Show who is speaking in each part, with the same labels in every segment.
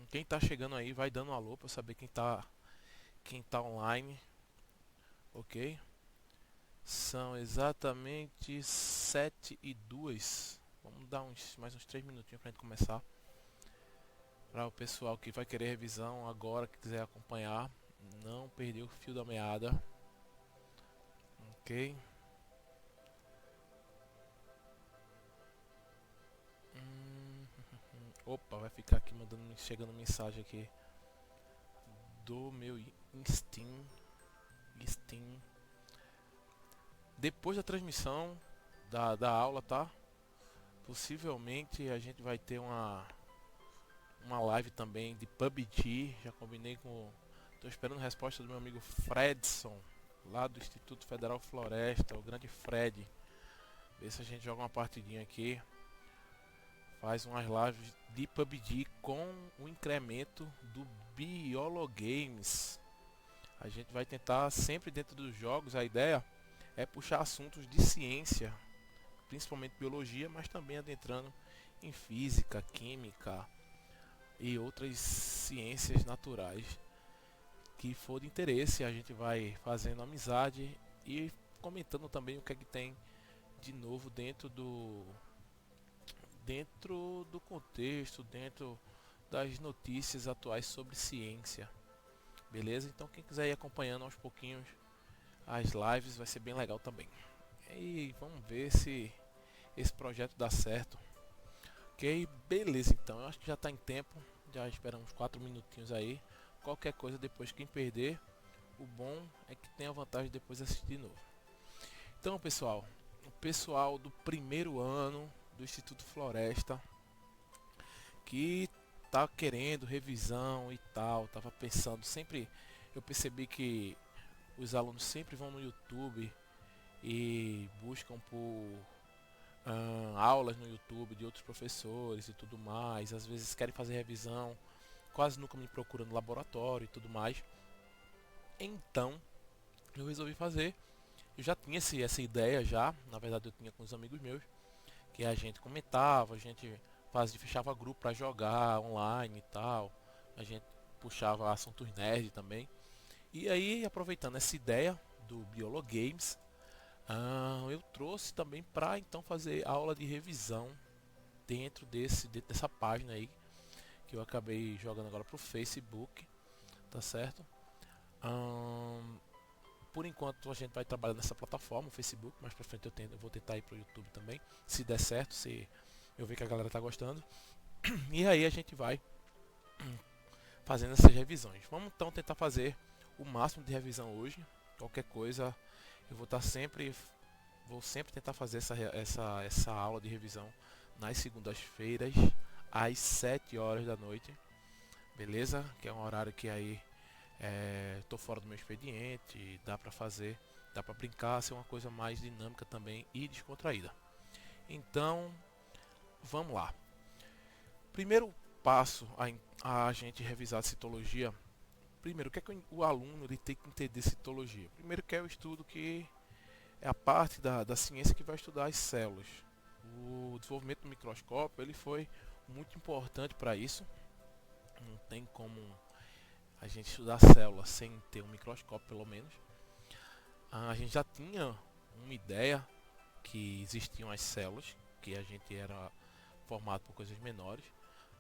Speaker 1: Quem tá chegando aí, vai dando um alô pra eu saber quem tá online, ok? São exatamente 7h02. Vamos dar mais uns 3 minutinhos pra gente começar. Para o pessoal que vai querer revisão agora, que quiser acompanhar, não perder o fio da meada, ok? Opa, vai ficar aqui chegando mensagem aqui do meu Steam. Depois da transmissão da aula, tá? Possivelmente a gente vai ter uma live também de PUBG. Já combinei com. Tô esperando a resposta do meu amigo Fredson, lá do Instituto Federal Floresta, o grande Fred. Ver se a gente joga uma partidinha aqui. Faz umas lives de PUBG com o incremento do Biologames. A gente vai tentar sempre dentro dos jogos, a ideia é puxar assuntos de ciência, principalmente biologia, mas também adentrando em física, química e outras ciências naturais que for de interesse. A gente vai fazendo amizade e comentando também o que é que tem de novo dentro do contexto, dentro das notícias atuais sobre ciência. Beleza? Então quem quiser ir acompanhando aos pouquinhos as lives vai ser bem legal também. E vamos ver se esse projeto dá certo. Ok, beleza então. Eu acho que já está em tempo. Já esperamos 4 minutinhos aí. Qualquer coisa depois, quem perder, o bom é que tem a vantagem de depois assistir de novo. Então pessoal, o pessoal do primeiro ano do Instituto Floresta que tá querendo revisão e tal, tava pensando sempre, eu percebi que os alunos sempre vão no YouTube e buscam por aulas no YouTube de outros professores e tudo mais, às vezes querem fazer revisão, quase nunca me procuram no laboratório e tudo mais. Então eu resolvi fazer. Eu já tinha essa ideia já, na verdade eu tinha com os amigos meus, que a gente comentava, a gente fechava grupo para jogar online e tal, a gente puxava assuntos nerd também. E aí, aproveitando essa ideia do Biologames, eu trouxe também para então fazer aula de revisão dentro dessa página aí que eu acabei jogando agora pro Facebook, tá certo? Ahn, por enquanto a gente vai trabalhar nessa plataforma, o Facebook, mais pra frente eu vou tentar ir pro YouTube também, se der certo, se eu ver que a galera tá gostando. E aí a gente vai fazendo essas revisões. Vamos então tentar fazer o máximo de revisão hoje. Qualquer coisa eu vou sempre tentar fazer essa aula de revisão nas segundas-feiras às 7 horas da noite, beleza? Que é um horário que aí tô fora do meu expediente, dá pra fazer, dá pra brincar, ser uma coisa mais dinâmica também e descontraída. Então, vamos lá. Primeiro passo a gente revisar a citologia. Primeiro, o que é que o aluno ele tem que entender citologia? Primeiro que é o estudo que é a parte da ciência que vai estudar as células. O desenvolvimento do microscópio ele foi muito importante para isso. Não tem como a gente estudar células sem ter um microscópio, pelo menos. A gente já tinha uma ideia que existiam as células, que a gente era formado por coisas menores.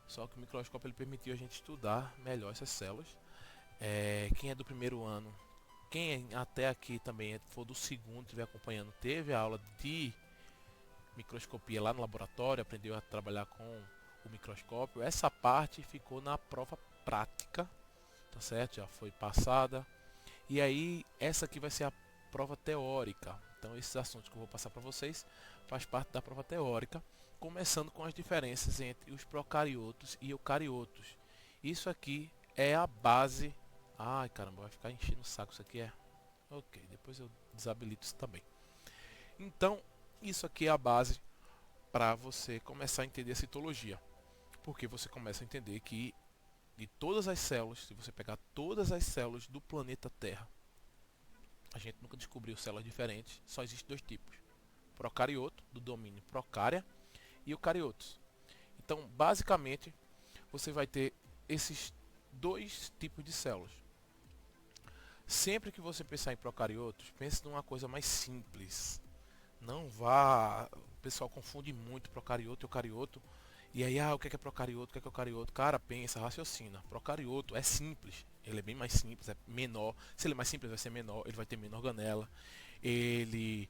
Speaker 1: Só que o microscópio ele permitiu a gente estudar melhor essas células. Quem é do primeiro ano, quem até aqui também for do segundo, estiver acompanhando, teve a aula de microscopia lá no laboratório, aprendeu a trabalhar com o microscópio. Essa parte ficou na prova prática, tá certo? Já foi passada. E aí, essa aqui vai ser a prova teórica. Então, esses assuntos que eu vou passar para vocês faz parte da prova teórica, começando com as diferenças entre os procariotos e eucariotos. Isso aqui é a base. Ai, caramba, vai ficar enchendo o saco isso aqui, é? Ok, depois eu desabilito isso também. Então, isso aqui é a base para você começar a entender a citologia. Porque você começa a entender que de todas as células, se você pegar todas as células do planeta Terra, a gente nunca descobriu células diferentes, só existem dois tipos: procarioto, do domínio procária, e eucariotos. Então, basicamente, você vai ter esses dois tipos de células. Sempre que você pensar em procariotos, pense numa coisa mais simples. Não vá... O pessoal confunde muito procarioto e eucarioto. E aí, o que é procarioto, o que é eucarioto? Cara, pensa, raciocina. Procarioto é simples. Ele é bem mais simples, é menor. Se ele é mais simples, vai ser menor. Ele vai ter menor organela. Ele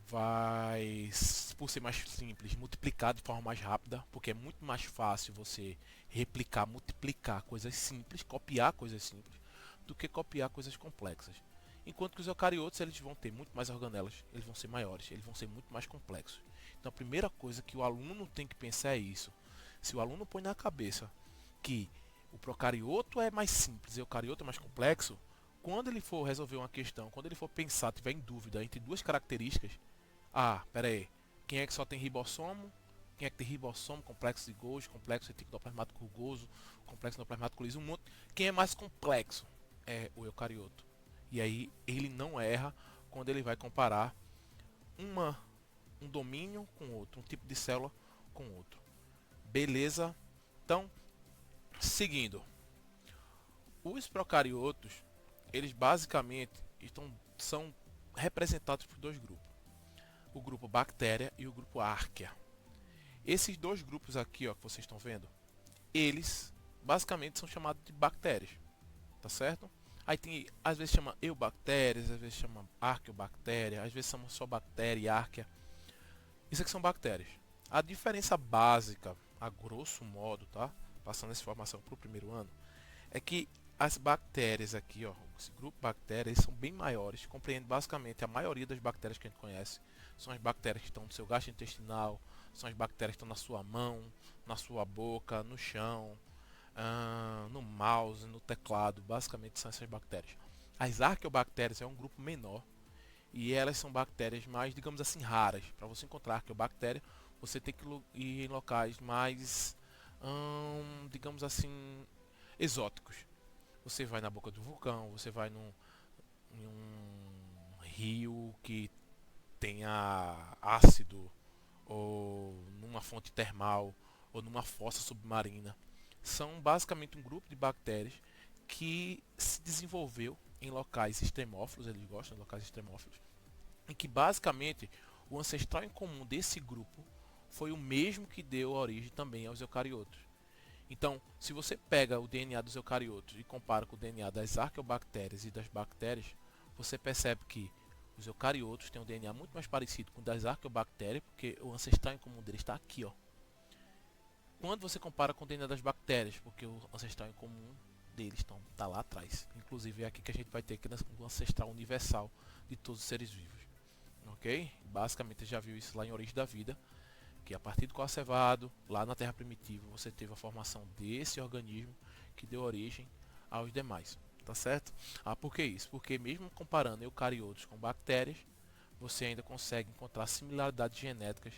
Speaker 1: vai, por ser mais simples, multiplicar de forma mais rápida, porque é muito mais fácil você replicar, multiplicar coisas simples, copiar coisas simples, do que copiar coisas complexas. Enquanto que os eucariotos, eles vão ter muito mais organelas, eles vão ser maiores, eles vão ser muito mais complexos. Então a primeira coisa que o aluno tem que pensar é isso. Se o aluno põe na cabeça que o procarioto é mais simples e o eucarioto é mais complexo, quando ele for resolver uma questão, quando ele for pensar, tiver em dúvida entre duas características, pera aí. Quem é que só tem ribossomo? Quem é que tem ribossomo, complexo de Golgi, complexo reticodoplasmático rugoso, complexo endoplasmático liso, um monte. Quem é mais complexo é o eucarioto. E aí ele não erra quando ele vai comparar um domínio com outro, um tipo de célula com outro. Beleza? Então, seguindo. Os procariotos, eles basicamente são representados por dois grupos. O grupo bactéria e o grupo arquea. Esses dois grupos aqui, ó, que vocês estão vendo, eles basicamente são chamados de bactérias, tá certo? Aí tem, às vezes chama eubactérias, às vezes chama arqueobactéria, às vezes chama só bactéria e arquea. Isso aqui são bactérias. A diferença básica, a grosso modo, tá? Passando essa informação para o primeiro ano, é que as bactérias aqui, ó, esse grupo de bactérias, são bem maiores, compreende basicamente a maioria das bactérias que a gente conhece. São as bactérias que estão no seu gastrointestinal, são as bactérias que estão na sua mão, na sua boca, no chão, no mouse, no teclado. Basicamente são essas bactérias. As arqueobactérias é um grupo menor e elas são bactérias mais, digamos assim, raras. Para você encontrar arqueobactéria, você tem que ir em locais mais, digamos assim, exóticos. Você vai na boca do vulcão, você vai em um rio que tenha ácido, ou numa fonte termal, ou numa fossa submarina. São basicamente um grupo de bactérias que se desenvolveu em locais extremófilos, eles gostam de locais extremófilos, em que basicamente o ancestral em comum desse grupo foi o mesmo que deu origem também aos eucariotos. Então, se você pega o DNA dos eucariotos e compara com o DNA das arqueobactérias e das bactérias, você percebe que os eucariotos têm um DNA muito mais parecido com o das arqueobactérias, porque o ancestral em comum deles está aqui, ó. Quando você compara com o DNA das bactérias, porque o ancestral em comum deles está lá atrás. Inclusive é aqui que a gente vai ter o ancestral universal de todos os seres vivos. Ok? Basicamente já viu isso lá em Origem da Vida, que a partir do coacevado, lá na Terra primitiva, você teve a formação desse organismo que deu origem aos demais, tá certo? Por que isso? Porque mesmo comparando eucariotos com bactérias, você ainda consegue encontrar similaridades genéticas,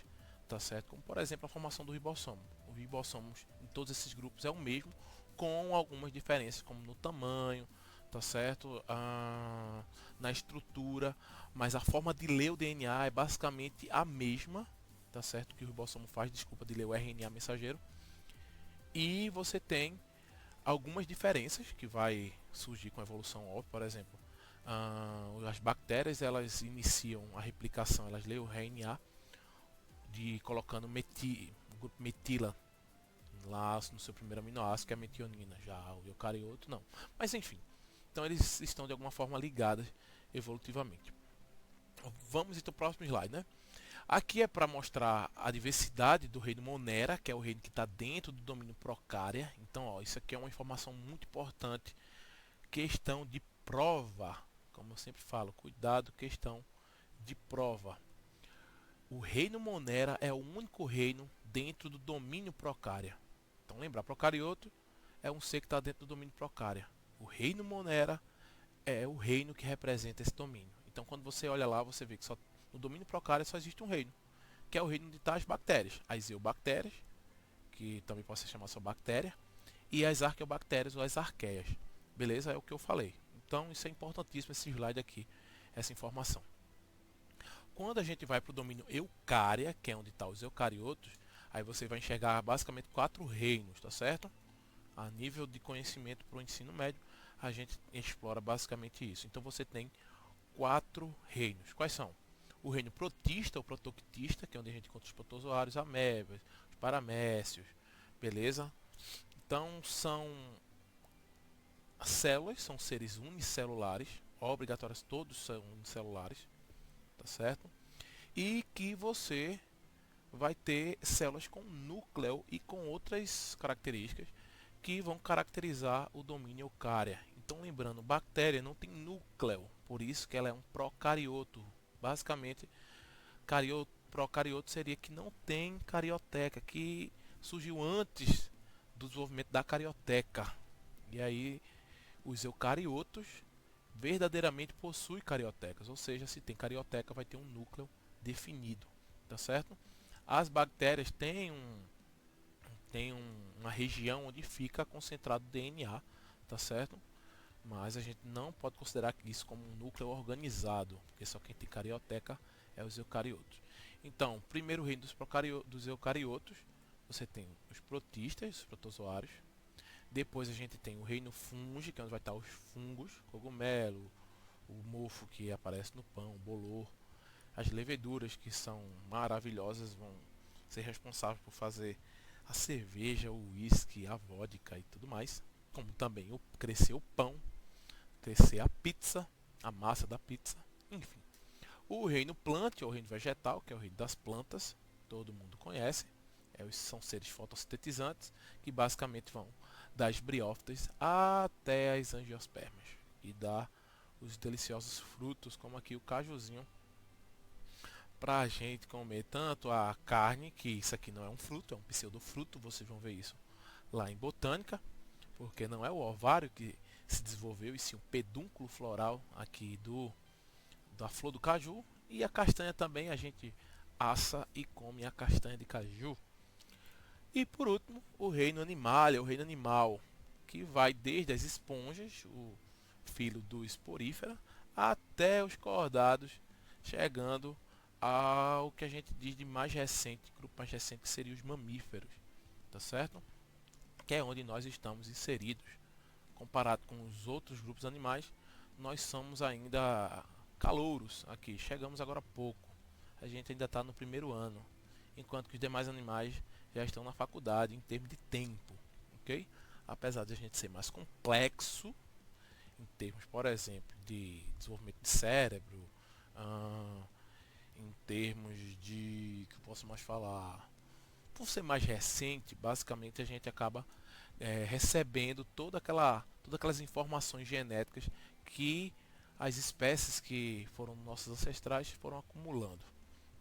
Speaker 1: tá certo? Como por exemplo a formação do ribossomo. O ribossomo em todos esses grupos é o mesmo, com algumas diferenças, como no tamanho, tá certo? Na estrutura, mas a forma de ler o DNA é basicamente a mesma, tá certo? Que o ribossomo faz, desculpa, de ler o RNA mensageiro. E você tem algumas diferenças que vai surgir com a evolução, óbvio, por exemplo. As bactérias, elas iniciam a replicação, elas leem o RNA colocando o grupo metila lá no seu primeiro aminoácido, que é a metionina. Já o eucarioto não. Mas enfim, então eles estão de alguma forma ligados evolutivamente. Vamos então para o próximo slide, né? Aqui é para mostrar a diversidade do reino Monera, que é o reino que está dentro do domínio Procária. Então, ó, isso aqui é uma informação muito importante. Questão de prova, como eu sempre falo, cuidado, questão de prova. O reino Monera é o único reino dentro do domínio Procária. Então, lembrar, procarioto é um ser que está dentro do domínio Procária. O reino Monera é o reino que representa esse domínio. Então, quando você olha lá, você vê que só no domínio Procária só existe um reino, que é o reino onde estão as bactérias, as eubactérias, que também pode ser chamada só bactéria, e as arqueobactérias ou as arqueias. Beleza? É o que eu falei. Então, isso é importantíssimo, esse slide aqui, essa informação. Quando a gente vai para o domínio eucária, que é onde estão os eucariotos, aí você vai enxergar basicamente 4 reinos, tá certo? a nível de conhecimento para o ensino médio, a gente explora basicamente isso. Então você tem 4 reinos. Quais são? O reino protista, ou protoctista, que é onde a gente encontra os protozoários, amebas, os paramécios, beleza? Então são células, são seres unicelulares, obrigatórios, todos são unicelulares, tá certo? E que você vai ter células com núcleo e com outras características que vão caracterizar o domínio eucária. Então, lembrando, bactéria não tem núcleo, por isso que ela é um procarioto. Basicamente, procarioto seria que não tem carioteca, que surgiu antes do desenvolvimento da carioteca. E aí, os eucariotos verdadeiramente possuem cariotecas, ou seja, se tem carioteca, vai ter um núcleo definido, tá certo? As bactérias uma região onde fica concentrado o DNA, tá certo? Mas a gente não pode considerar isso como um núcleo organizado, porque só quem tem carioteca é os eucariotos. Então, primeiro reino dos eucariotos, você tem os protistas, os protozoários. Depois a gente tem o reino fungi, que é onde vai estar os fungos, cogumelo, o mofo que aparece no pão, o bolor. As leveduras, que são maravilhosas, vão ser responsáveis por fazer a cerveja, o uísque, a vodka e tudo mais. Como também crescer o pão, crescer a pizza, a massa da pizza, enfim. O reino plânteo, ou reino vegetal, que é o reino das plantas, todo mundo conhece. São seres fotossintetizantes que basicamente vão das briófitas até as angiospermas e dá os deliciosos frutos, como aqui o cajuzinho, para a gente comer tanto a carne, que isso aqui não é um fruto, é um pseudofruto, vocês vão ver isso lá em botânica, porque não é o ovário que se desenvolveu, e sim o pedúnculo floral aqui da flor do caju. E a castanha também, a gente assa e come a castanha de caju. E por último, o reino animal, que vai desde as esponjas, o filho do esporífera, até os cordados, chegando ao que a gente diz de mais recente, grupo mais recente, que seria os mamíferos, tá certo? Que é onde nós estamos inseridos. Comparado com os outros grupos animais, nós somos ainda calouros aqui, chegamos agora há pouco. A gente ainda está no primeiro ano, enquanto que os demais animais já estão na faculdade em termos de tempo, ok? Apesar de a gente ser mais complexo, em termos, por exemplo, de desenvolvimento de cérebro, em termos de, que eu posso mais falar, por ser mais recente, basicamente a gente acaba recebendo todas aquelas informações genéticas que as espécies que foram nossos ancestrais foram acumulando.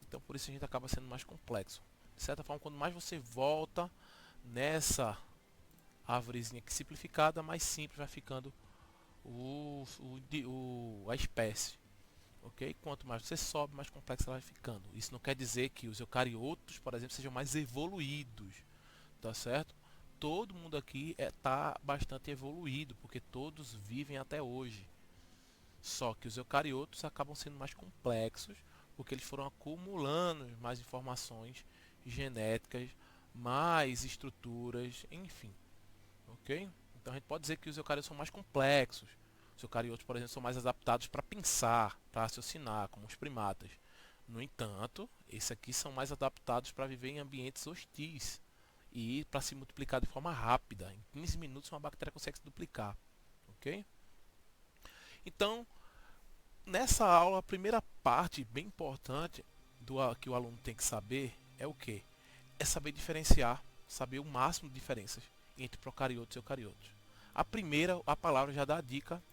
Speaker 1: Então por isso a gente acaba sendo mais complexo. De certa forma, quanto mais você volta nessa árvorezinha que simplificada, mais simples vai ficando a espécie. Ok? Quanto mais você sobe, mais complexa ela vai ficando. Isso não quer dizer que os eucariotos, por exemplo, sejam mais evoluídos, tá certo? Todo mundo aqui está bastante evoluído, porque todos vivem até hoje. Só que os eucariotos acabam sendo mais complexos, porque eles foram acumulando mais informações genéticas, mais estruturas, enfim. Ok? Então a gente pode dizer que os eucariotos são mais complexos. Os eucariotos, por exemplo, são mais adaptados para pensar, para raciocinar, como os primatas. No entanto, esses aqui são mais adaptados para viver em ambientes hostis e para se multiplicar de forma rápida. Em 15 minutos uma bactéria consegue se duplicar. Ok? Então, nessa aula, a primeira parte bem importante que o aluno tem que saber é o que? É saber diferenciar, saber o máximo de diferenças entre procariotos e eucariotos. A primeira, a palavra já dá a dica,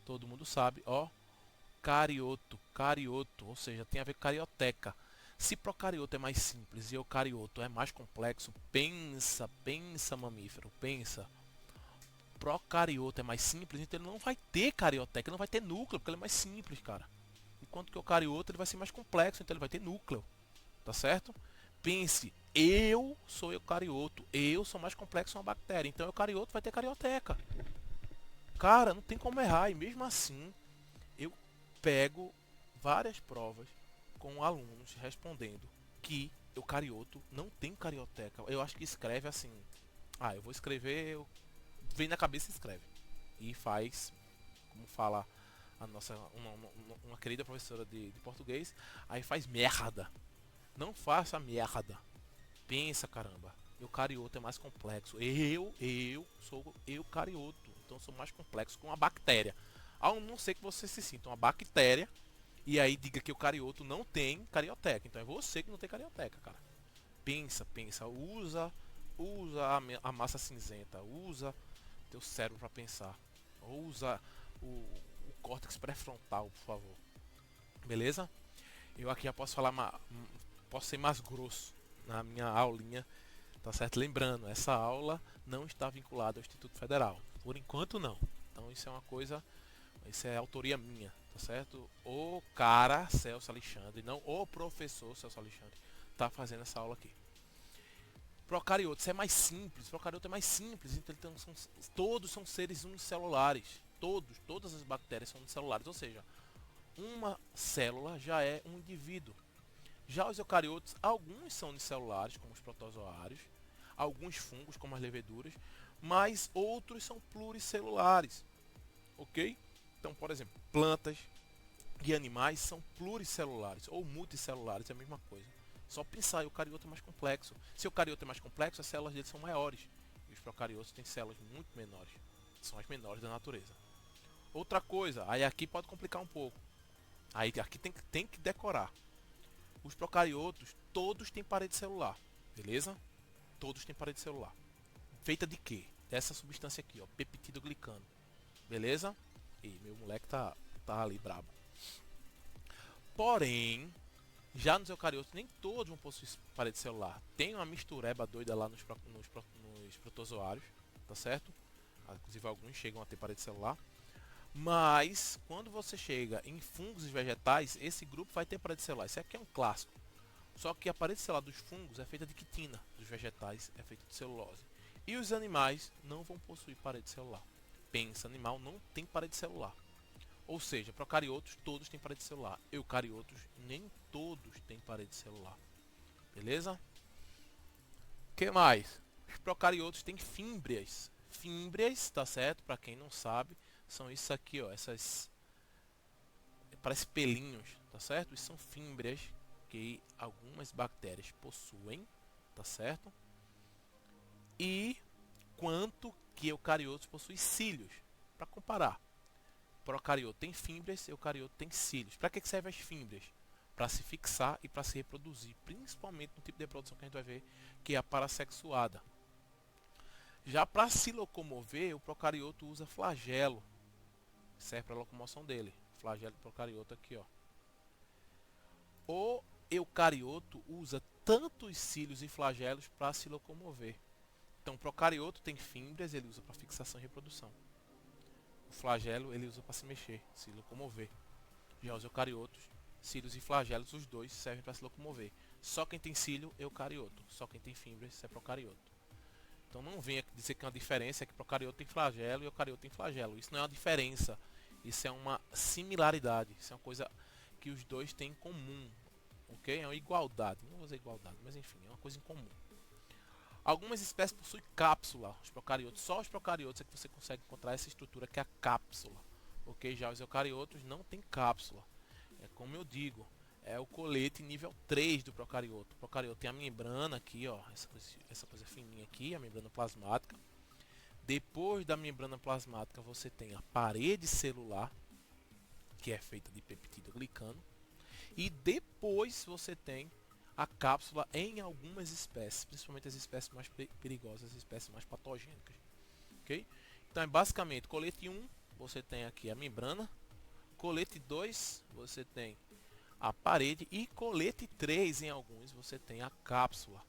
Speaker 1: todo mundo sabe, ó, carioto, ou seja, tem a ver com carioteca. Se procarioto é mais simples e eucarioto é mais complexo, pensa mamífero, pensa. Procarioto é mais simples, então ele não vai ter carioteca, ele não vai ter núcleo, porque ele é mais simples, cara. Enquanto que o eucarioto ele vai ser mais complexo, então ele vai ter núcleo, tá certo? Pense, eu sou eucarioto, eu sou mais complexo que uma bactéria, então o eucarioto vai ter carioteca. Cara, não tem como errar, e mesmo assim, eu pego várias provas com alunos respondendo que eucarioto não tem carioteca. Eu acho que escreve assim, eu vou escrever vem na cabeça e escreve. E faz, como fala a nossa uma querida professora de português, aí faz merda. Não faça merda. Pensa, caramba. Eucarioto é mais complexo. Eu sou eucarioto, então eu sou mais complexo que uma bactéria. A não ser que você se sinta uma bactéria e aí diga que o carioto não tem carioteca. Então é você que não tem carioteca, cara. Pensa, pensa, usa a massa cinzenta, usa teu cérebro para pensar. Usa o córtex pré-frontal, por favor. Beleza? Eu aqui já posso falar, posso ser mais grosso na minha aulinha, tá certo? Lembrando, essa aula não está vinculada ao Instituto Federal. Por enquanto não. Então isso é uma coisa, isso é autoria minha, tá certo? O cara Celso Alexandre, não o professor Celso Alexandre, tá fazendo essa aula aqui. Procariotos é mais simples, procarioto é mais simples, então todos são seres unicelulares. Todas as bactérias são unicelulares, ou seja, uma célula já é um indivíduo. Já os eucariotos, alguns são unicelulares, como os protozoários, alguns fungos, como as leveduras, mas outros são pluricelulares, ok? Então, por exemplo, plantas e animais são pluricelulares ou multicelulares, é a mesma coisa. Só pensar, o eucarioto é mais complexo. Se o eucarioto é mais complexo, as células dele são maiores. E os procariotos têm células muito menores. São as menores da natureza. Outra coisa, aí aqui pode complicar um pouco. Aí aqui tem que decorar. Os procariotos, todos têm parede celular. Beleza? Todos têm parede celular. Feita de quê? Dessa substância aqui, ó, peptidoglicano. Beleza? E meu moleque tá ali brabo. Porém, já nos eucariotos, nem todos vão possuir parede celular. Tem uma mistureba doida lá nos protozoários, tá certo? Inclusive alguns chegam a ter parede celular. Mas, quando você chega em fungos e vegetais, esse grupo vai ter parede celular. Isso aqui é um clássico. Só que a parede celular dos fungos é feita de quitina, dos vegetais é feita de celulose. E os animais não vão possuir parede celular. Pensa, animal não tem parede celular. Ou seja, procariotos todos têm parede celular. Eucariotos nem todos têm parede celular. Beleza? O que mais? Os procariotos têm fímbrias. Fímbrias, tá certo? Para quem não sabe, são isso aqui, ó, essas parece pelinhos, tá certo? Isso são fímbrias que algumas bactérias possuem, tá certo? E quanto que eucariotos possuem cílios, para comparar. Procarioto tem fímbrias, eucarioto tem cílios. Para que servem as fímbrias? Para se fixar e para se reproduzir, principalmente no tipo de reprodução que a gente vai ver, que é a parasexuada. Já para se locomover, o procarioto usa flagelo, serve para a locomoção dele. Flagelo do procarioto aqui, ó. O eucarioto usa tanto os cílios e flagelos para se locomover. Então, o procarioto tem fímbrias, ele usa para fixação e reprodução. O flagelo ele usa para se mexer, se locomover. Já os eucariotos, cílios e flagelos, os dois servem para se locomover. Só quem tem cílio é eucarioto, só quem tem fímbrias é procarioto. Então não venha dizer que é uma diferença, é que procarioto tem flagelo e eucarioto tem flagelo. Isso não é uma diferença, isso é uma similaridade, isso é uma coisa que os dois têm em comum, ok? É uma igualdade, não vou dizer igualdade, mas enfim, é uma coisa em comum. Algumas espécies possuem cápsula, os procariotos, só os procariotos é que você consegue encontrar essa estrutura que é a cápsula, ok? Já os eucariotos não tem cápsula, é como eu digo, é o colete nível 3 do procarioto. O procarioto tem a membrana aqui, ó, essa coisa fininha aqui, a membrana plasmática. Depois da membrana plasmática você tem a parede celular, que é feita de peptidoglicano, e depois você tem a cápsula em algumas espécies, principalmente as espécies mais perigosas, as espécies mais patogênicas. Ok? Então é basicamente colete 1, você tem aqui a membrana, colete 2, você tem a parede, e colete 3 em alguns você tem a cápsula.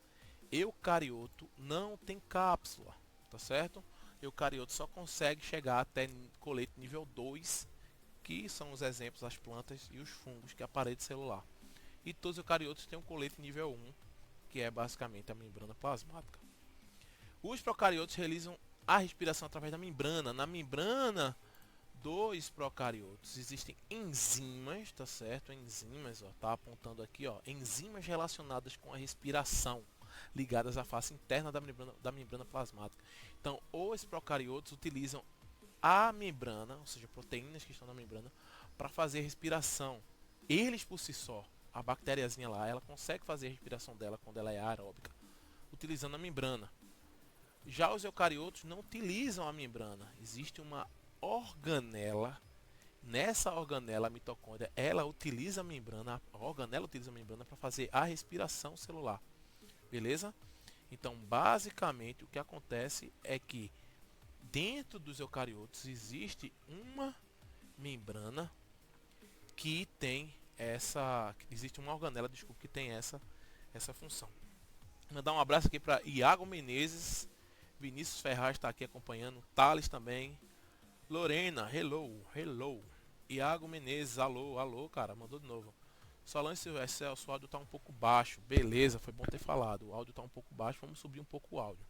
Speaker 1: Eucarioto não tem cápsula, tá certo? Eucarioto só consegue chegar até colete nível 2, que são os exemplos das plantas e os fungos, que é a parede celular. E todos os eucariotos têm um colete nível 1, que é basicamente a membrana plasmática. Os procariotos realizam a respiração através da membrana. Na membrana dos procariotos existem enzimas, tá certo? Enzimas, ó, tá apontando aqui, ó, enzimas relacionadas com a respiração. ligadas à face interna da membrana plasmática. Então, os procariotos utilizam a membrana, ou seja, proteínas que estão na membrana, para fazer respiração. Eles por si só, a bactériazinha lá, ela consegue fazer a respiração dela quando ela é aeróbica, utilizando a membrana. Já os eucariotos não utilizam a membrana. Existe uma organela. Nessa organela, a mitocôndria, ela utiliza a membrana, a organela utiliza a membrana para fazer a respiração celular. Beleza? Então, basicamente, o que acontece é que dentro dos eucariotos existe uma membrana que tem existe uma organela, desculpa, que tem essa função. Mandar um abraço aqui para Iago Menezes, Vinícius Ferraz está aqui acompanhando, Thales também, Lorena, hello, Iago Menezes, alô, cara, mandou de novo. Solange Silvestre, o áudio está um pouco baixo, beleza, foi bom ter falado, o áudio está um pouco baixo, vamos subir um pouco o áudio.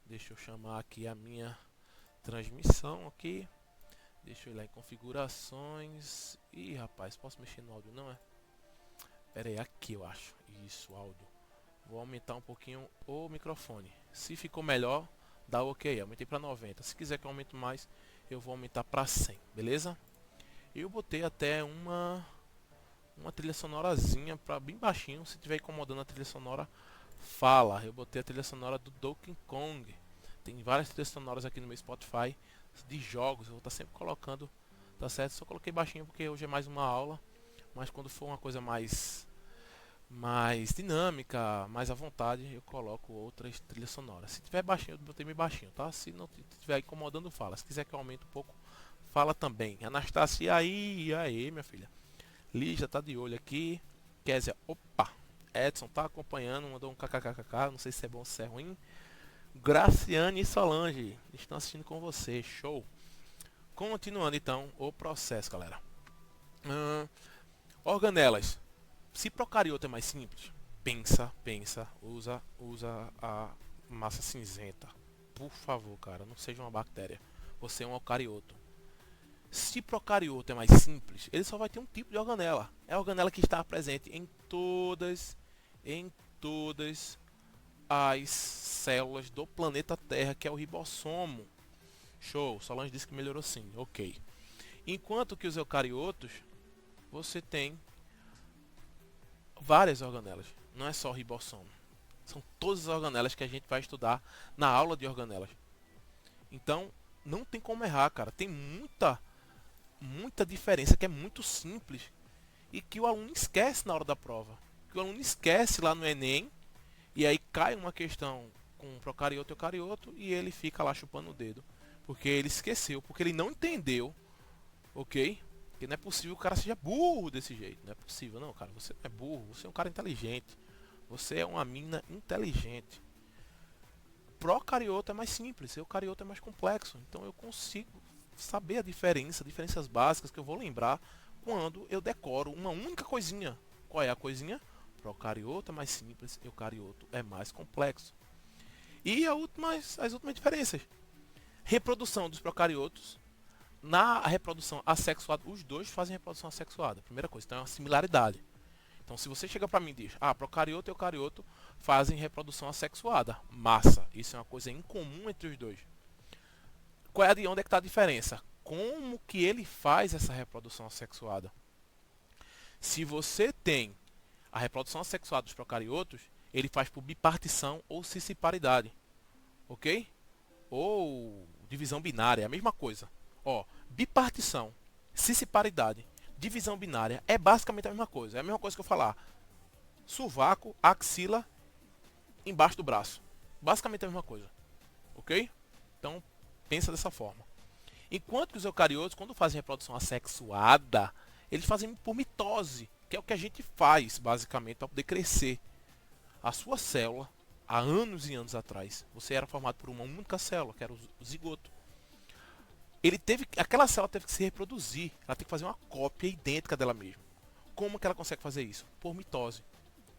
Speaker 1: Deixa eu chamar aqui a minha transmissão aqui. Deixa eu ir lá em configurações. Ih, rapaz, posso mexer no áudio não é? Pera aí, aqui eu acho. Isso, áudio. Vou aumentar um pouquinho o microfone. Se ficou melhor, dá ok. Aumentei para 90. Se quiser que eu aumente mais, eu vou aumentar para 100, beleza? Eu botei até uma trilha sonorazinha para bem baixinho. Se tiver incomodando a trilha sonora, fala. Eu botei a trilha sonora do Donkey Kong. Tem várias trilhas sonoras aqui no meu Spotify de jogos, eu vou estar sempre colocando, tá certo? Só coloquei baixinho porque hoje é mais uma aula, mas quando for uma coisa mais dinâmica, mais à vontade, eu coloco outras trilhas sonoras. Se tiver baixinho, eu botei meio baixinho, tá? Se não estiver incomodando, fala. Se quiser que eu aumente um pouco, fala também. Anastácia, aí, minha filha. Lígia tá de olho aqui. Kézia, opa. Edson tá acompanhando, mandou um kkkk, não sei se é bom ou se é ruim. Graciane e Solange estão assistindo com você, show. Continuando então o processo, galera. Organelas. Se procarioto é mais simples, pensa, usa a massa cinzenta. Por favor, cara, não seja uma bactéria. Você é um eucarioto. Se procarioto é mais simples, ele só vai ter um tipo de organela. É a organela que está presente em todas as células do planeta Terra, que é o ribossomo. Show, Solange disse que melhorou sim, ok. Enquanto que os eucariotos, você tem várias organelas, não é só o ribossomo. São todas as organelas que a gente vai estudar na aula de organelas. Então, não tem como errar, cara. Tem muita diferença que é muito simples e que o aluno esquece na hora da prova. Que o aluno esquece lá no Enem. E aí cai uma questão com procarioto e eucarioto e ele fica lá chupando o dedo. Porque ele esqueceu, porque ele não entendeu, ok? Que não é possível que o cara seja burro desse jeito. Não é possível, não, cara. Você não é burro, você é um cara inteligente. Você é uma mina inteligente. Procarioto é mais simples, eucarioto é mais complexo. Então eu consigo saber a diferenças básicas que eu vou lembrar quando eu decoro uma única coisinha. Qual é a coisinha? Procarioto é mais simples, eucarioto é mais complexo. E as últimas diferenças. Reprodução dos procariotos. Na reprodução assexuada, os dois fazem reprodução assexuada. Primeira coisa, então é uma similaridade. Então se você chega para mim e diz, procarioto e eucarioto fazem reprodução assexuada. Massa, isso é uma coisa incomum entre os dois. De onde é que está a diferença? Como que ele faz essa reprodução assexuada? Se você tem a reprodução assexuada dos procariotos, ele faz por bipartição ou cisparidade. Ok? Ou divisão binária, é a mesma coisa. Bipartição, cisparidade, divisão binária é basicamente a mesma coisa. É a mesma coisa que eu falar sovaco, axila, embaixo do braço. Basicamente a mesma coisa. Ok? Então, pensa dessa forma. Enquanto que os eucariotos, quando fazem reprodução assexuada, eles fazem por mitose, que é o que a gente faz, basicamente, para poder crescer. A sua célula, há anos e anos atrás, você era formado por uma única célula, que era o zigoto. Aquela célula teve que se reproduzir, ela tem que fazer uma cópia idêntica dela mesma. Como que ela consegue fazer isso? Por mitose.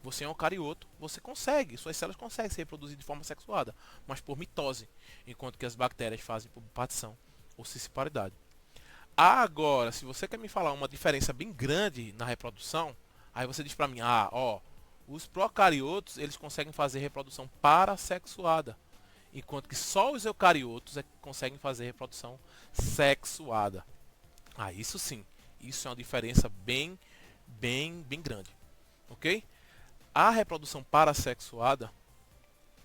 Speaker 1: Você é um eucarioto, você consegue, suas células conseguem se reproduzir de forma sexuada, mas por mitose, enquanto que as bactérias fazem por bipartição ou cisparidade. Agora, se você quer me falar uma diferença bem grande na reprodução, aí você diz para mim, Os procariotos, eles conseguem fazer reprodução parasexuada, enquanto que só os eucariotos é que conseguem fazer reprodução sexuada. Ah, isso sim, isso é uma diferença bem grande, ok? A reprodução parasexuada,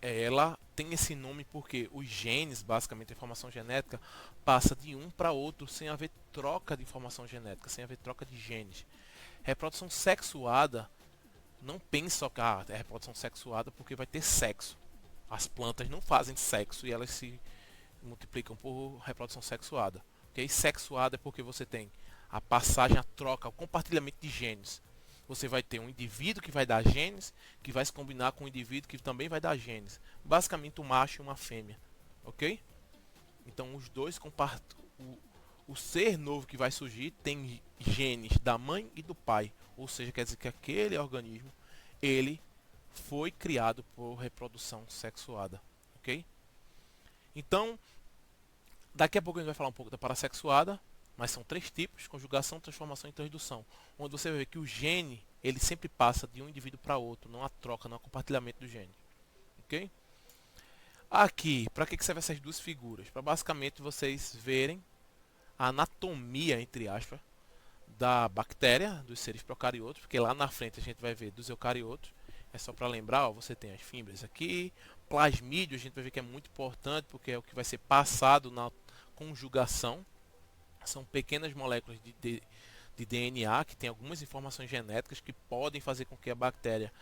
Speaker 1: ela tem esse nome porque os genes, basicamente a informação genética, passa de um para outro sem haver troca de informação genética, sem haver troca de genes. Reprodução sexuada, não pense só que é reprodução sexuada porque vai ter sexo. As plantas não fazem sexo e elas se multiplicam por reprodução sexuada. Okay? Sexuada é porque você tem a passagem, a troca, o compartilhamento de genes. Você vai ter um indivíduo que vai dar genes, que vai se combinar com um indivíduo que também vai dar genes. Basicamente um macho e uma fêmea. Ok? Então os dois compartilham. O ser novo que vai surgir tem genes da mãe e do pai. Ou seja, quer dizer que aquele organismo, ele foi criado por reprodução sexuada. Ok? Então, daqui a pouco a gente vai falar um pouco da parasexuada, mas são 3 tipos: conjugação, transformação e transdução. Onde você vai ver que o gene, ele sempre passa de um indivíduo para outro, não há troca, não há compartilhamento do gene. Ok? Aqui, para que servem essas duas figuras? Para basicamente vocês verem a anatomia, entre aspas, da bactéria, dos seres procariotos, porque lá na frente a gente vai ver dos eucariotos. É só para lembrar, ó, você tem as fibras aqui, plasmídio, a gente vai ver que é muito importante, porque é o que vai ser passado na conjugação. São pequenas moléculas de DNA que tem algumas informações genéticas que podem fazer com que a bactéria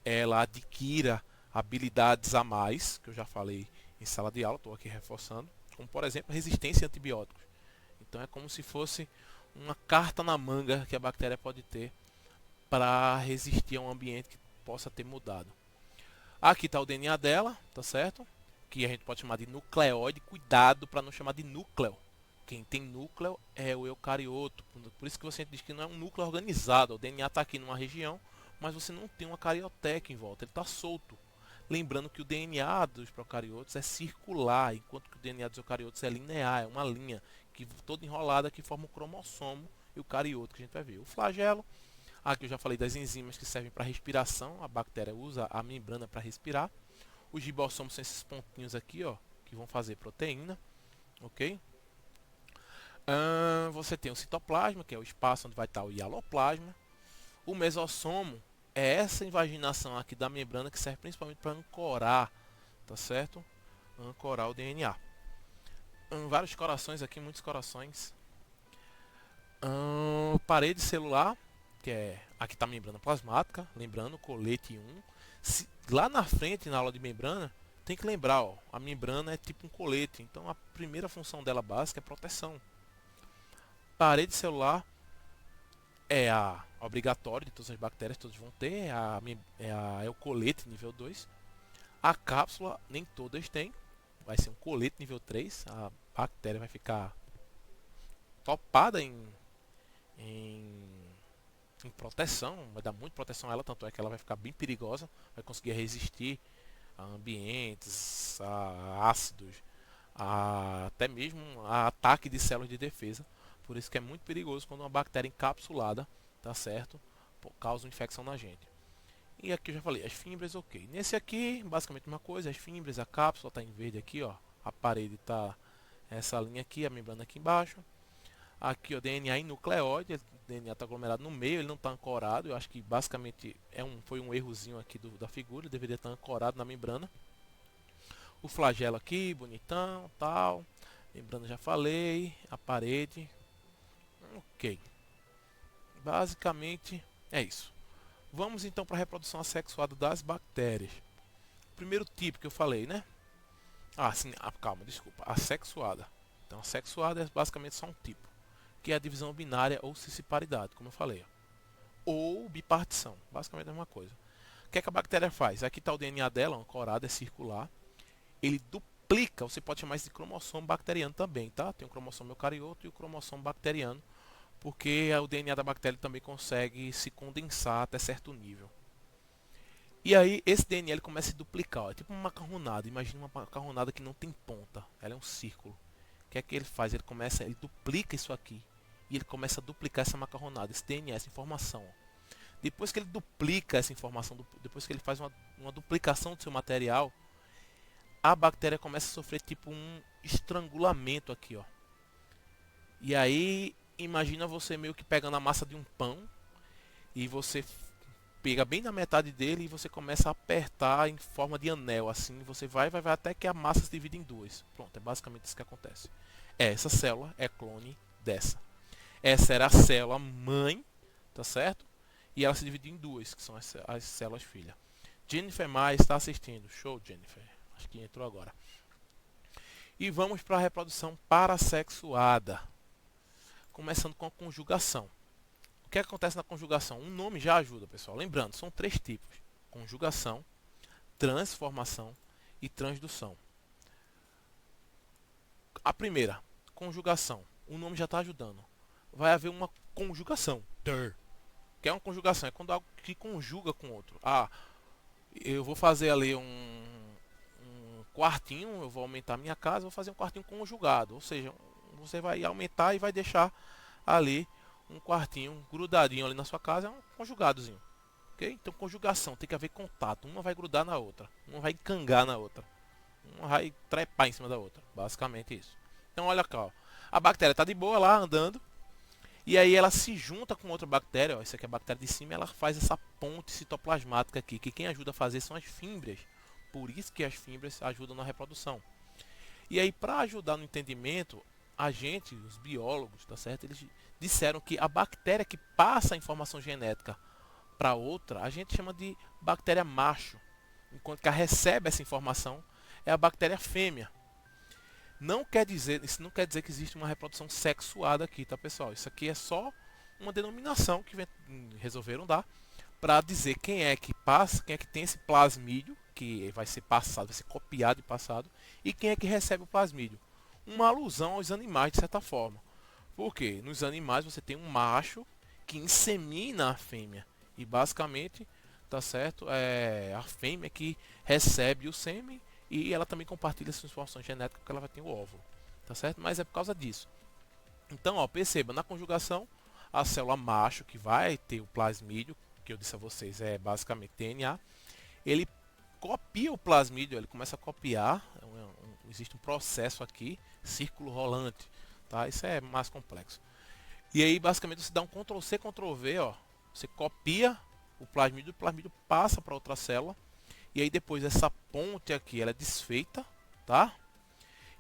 Speaker 1: ela adquira habilidades a mais, que eu já falei em sala de aula, estou aqui reforçando, como por exemplo resistência a antibióticos. Então é como se fosse uma carta na manga que a bactéria pode ter para resistir a um ambiente que possa ter mudado. Aqui está o DNA dela, tá certo? Que a gente pode chamar de nucleóide. Cuidado para não chamar de núcleo. Quem tem núcleo é o eucarioto. Por isso que você diz que não é um núcleo organizado. O DNA está aqui numa região, mas você não tem uma carioteca em volta. Ele está solto. Lembrando que o DNA dos procariotos é circular, enquanto que o DNA dos eucariotos é linear, é uma linha que toda enrolada que forma o cromossomo e o carioto que a gente vai ver. O flagelo, aqui eu já falei das enzimas que servem para respiração, a bactéria usa a membrana para respirar. Os ribossomos são esses pontinhos aqui, ó, que vão fazer proteína, ok? Você tem o citoplasma, que é o espaço onde vai estar o hialoplasma. O mesossomo é essa invaginação aqui da membrana que serve principalmente para ancorar, tá certo? Ancorar o DNA. Vários corações aqui, muitos corações. Parede celular, que é aqui está a membrana plasmática, lembrando, colete 1. Lá na frente, na aula de membrana, tem que lembrar, ó, a membrana é tipo um colete, então a primeira função dela básica é proteção. Parede celular é a obrigatória de todas as bactérias, todas vão ter, é o colete nível 2. A cápsula, nem todas têm, vai ser um colete nível 3, a bactéria vai ficar topada em proteção, vai dar muita proteção a ela, tanto é que ela vai ficar bem perigosa, vai conseguir resistir a ambientes, a ácidos, até mesmo a ataque de células de defesa. Por isso que é muito perigoso quando uma bactéria encapsulada, tá certo, causa uma infecção na gente. E aqui eu já falei, as fibras, ok. Nesse aqui, basicamente uma coisa, as fibras, a cápsula está em verde aqui, ó, a parede está essa linha aqui, a membrana aqui embaixo. Aqui o DNA em nucleóide, o DNA está aglomerado no meio, ele não está ancorado. Eu acho que basicamente foi um errozinho aqui da figura, ele deveria estar ancorado na membrana. O flagelo aqui, bonitão, tal. Membrana já falei, a parede. Ok. Basicamente é isso. Vamos então para a reprodução assexuada das bactérias. O primeiro tipo que eu falei, né? Sim, calma, desculpa. Assexuada. Então, assexuada é basicamente só um tipo, que é a divisão binária ou cisparidade, como eu falei. Ou bipartição, basicamente a mesma coisa. O que é que a bactéria faz? Aqui está o DNA dela, ancorado, é circular. Ele duplica, você pode chamar isso de cromossomo bacteriano também, tá? Tem o cromossomo eucarioto e o cromossomo bacteriano, porque o DNA da bactéria também consegue se condensar até certo nível. E aí esse DNA ele começa a se duplicar, ó, é tipo uma macarronada. Imagina uma macarronada que não tem ponta, ela é um círculo. O que é que ele faz? Ele duplica isso aqui. E ele começa a duplicar essa macarronada, esse DNA, essa informação. Ó. Depois que ele duplica essa informação, depois que ele faz uma duplicação do seu material, a bactéria começa a sofrer tipo um estrangulamento aqui, ó. E aí, imagina você meio que pegando a massa de um pão e você pega bem na metade dele e você começa a apertar em forma de anel, assim, você vai até que a massa se divide em duas. Pronto, é basicamente isso que acontece. Essa célula é clone dessa. Essa era a célula mãe, tá certo? E ela se divide em duas, que são as células filha. Jennifer Mais está assistindo. Show, Jennifer. Acho que entrou agora. E vamos para a reprodução parasexuada. Começando com a conjugação. O que acontece na conjugação? Um nome já ajuda, pessoal. Lembrando, são 3 tipos: conjugação, transformação e transdução. A primeira, conjugação. O nome já está ajudando. Vai haver uma conjugação. Que é uma conjugação? É quando algo que conjuga com outro. Ah, eu vou fazer ali um quartinho, eu vou aumentar minha casa, vou fazer um quartinho conjugado. Ou seja, você vai aumentar e vai deixar ali um quartinho grudadinho ali na sua casa, é um conjugadozinho. Ok? Então, conjugação, tem que haver contato. Uma vai grudar na outra, uma vai encangar na outra, uma vai trepar em cima da outra. Basicamente isso. Então, olha cá, ó. A bactéria está de boa lá, andando. E aí ela se junta com outra bactéria, ó, essa aqui é a bactéria de cima, ela faz essa ponte citoplasmática aqui, que quem ajuda a fazer são as fímbrias. Por isso que as fímbrias ajudam na reprodução. E aí, para ajudar no entendimento, a gente, os biólogos, tá certo? Eles disseram que a bactéria que passa a informação genética para outra, a gente chama de bactéria macho, enquanto que a recebe essa informação é a bactéria fêmea. Isso não quer dizer que existe uma reprodução sexuada aqui, tá, pessoal? Isso aqui é só uma denominação que resolveram dar para dizer quem é que passa, quem é que tem esse plasmídio, que vai ser passado, vai ser copiado e passado, e quem é que recebe o plasmídio. Uma alusão aos animais, de certa forma. Porque nos animais você tem um macho que insemina a fêmea. E basicamente, tá certo? É a fêmea que recebe o sêmen e ela também compartilha suas informações genéticas porque ela vai ter o óvulo. Tá certo? Mas é por causa disso. Então, ó, perceba, na conjugação, a célula macho que vai ter o plasmídio, que eu disse a vocês é basicamente DNA, ele copia o plasmídio, ele começa a copiar, existe um processo aqui, círculo rolante, tá? Isso é mais complexo. E aí basicamente você dá um Ctrl C, Ctrl V, ó, você copia o plasmídio passa para outra célula, e aí depois essa ponte aqui, ela é desfeita, tá?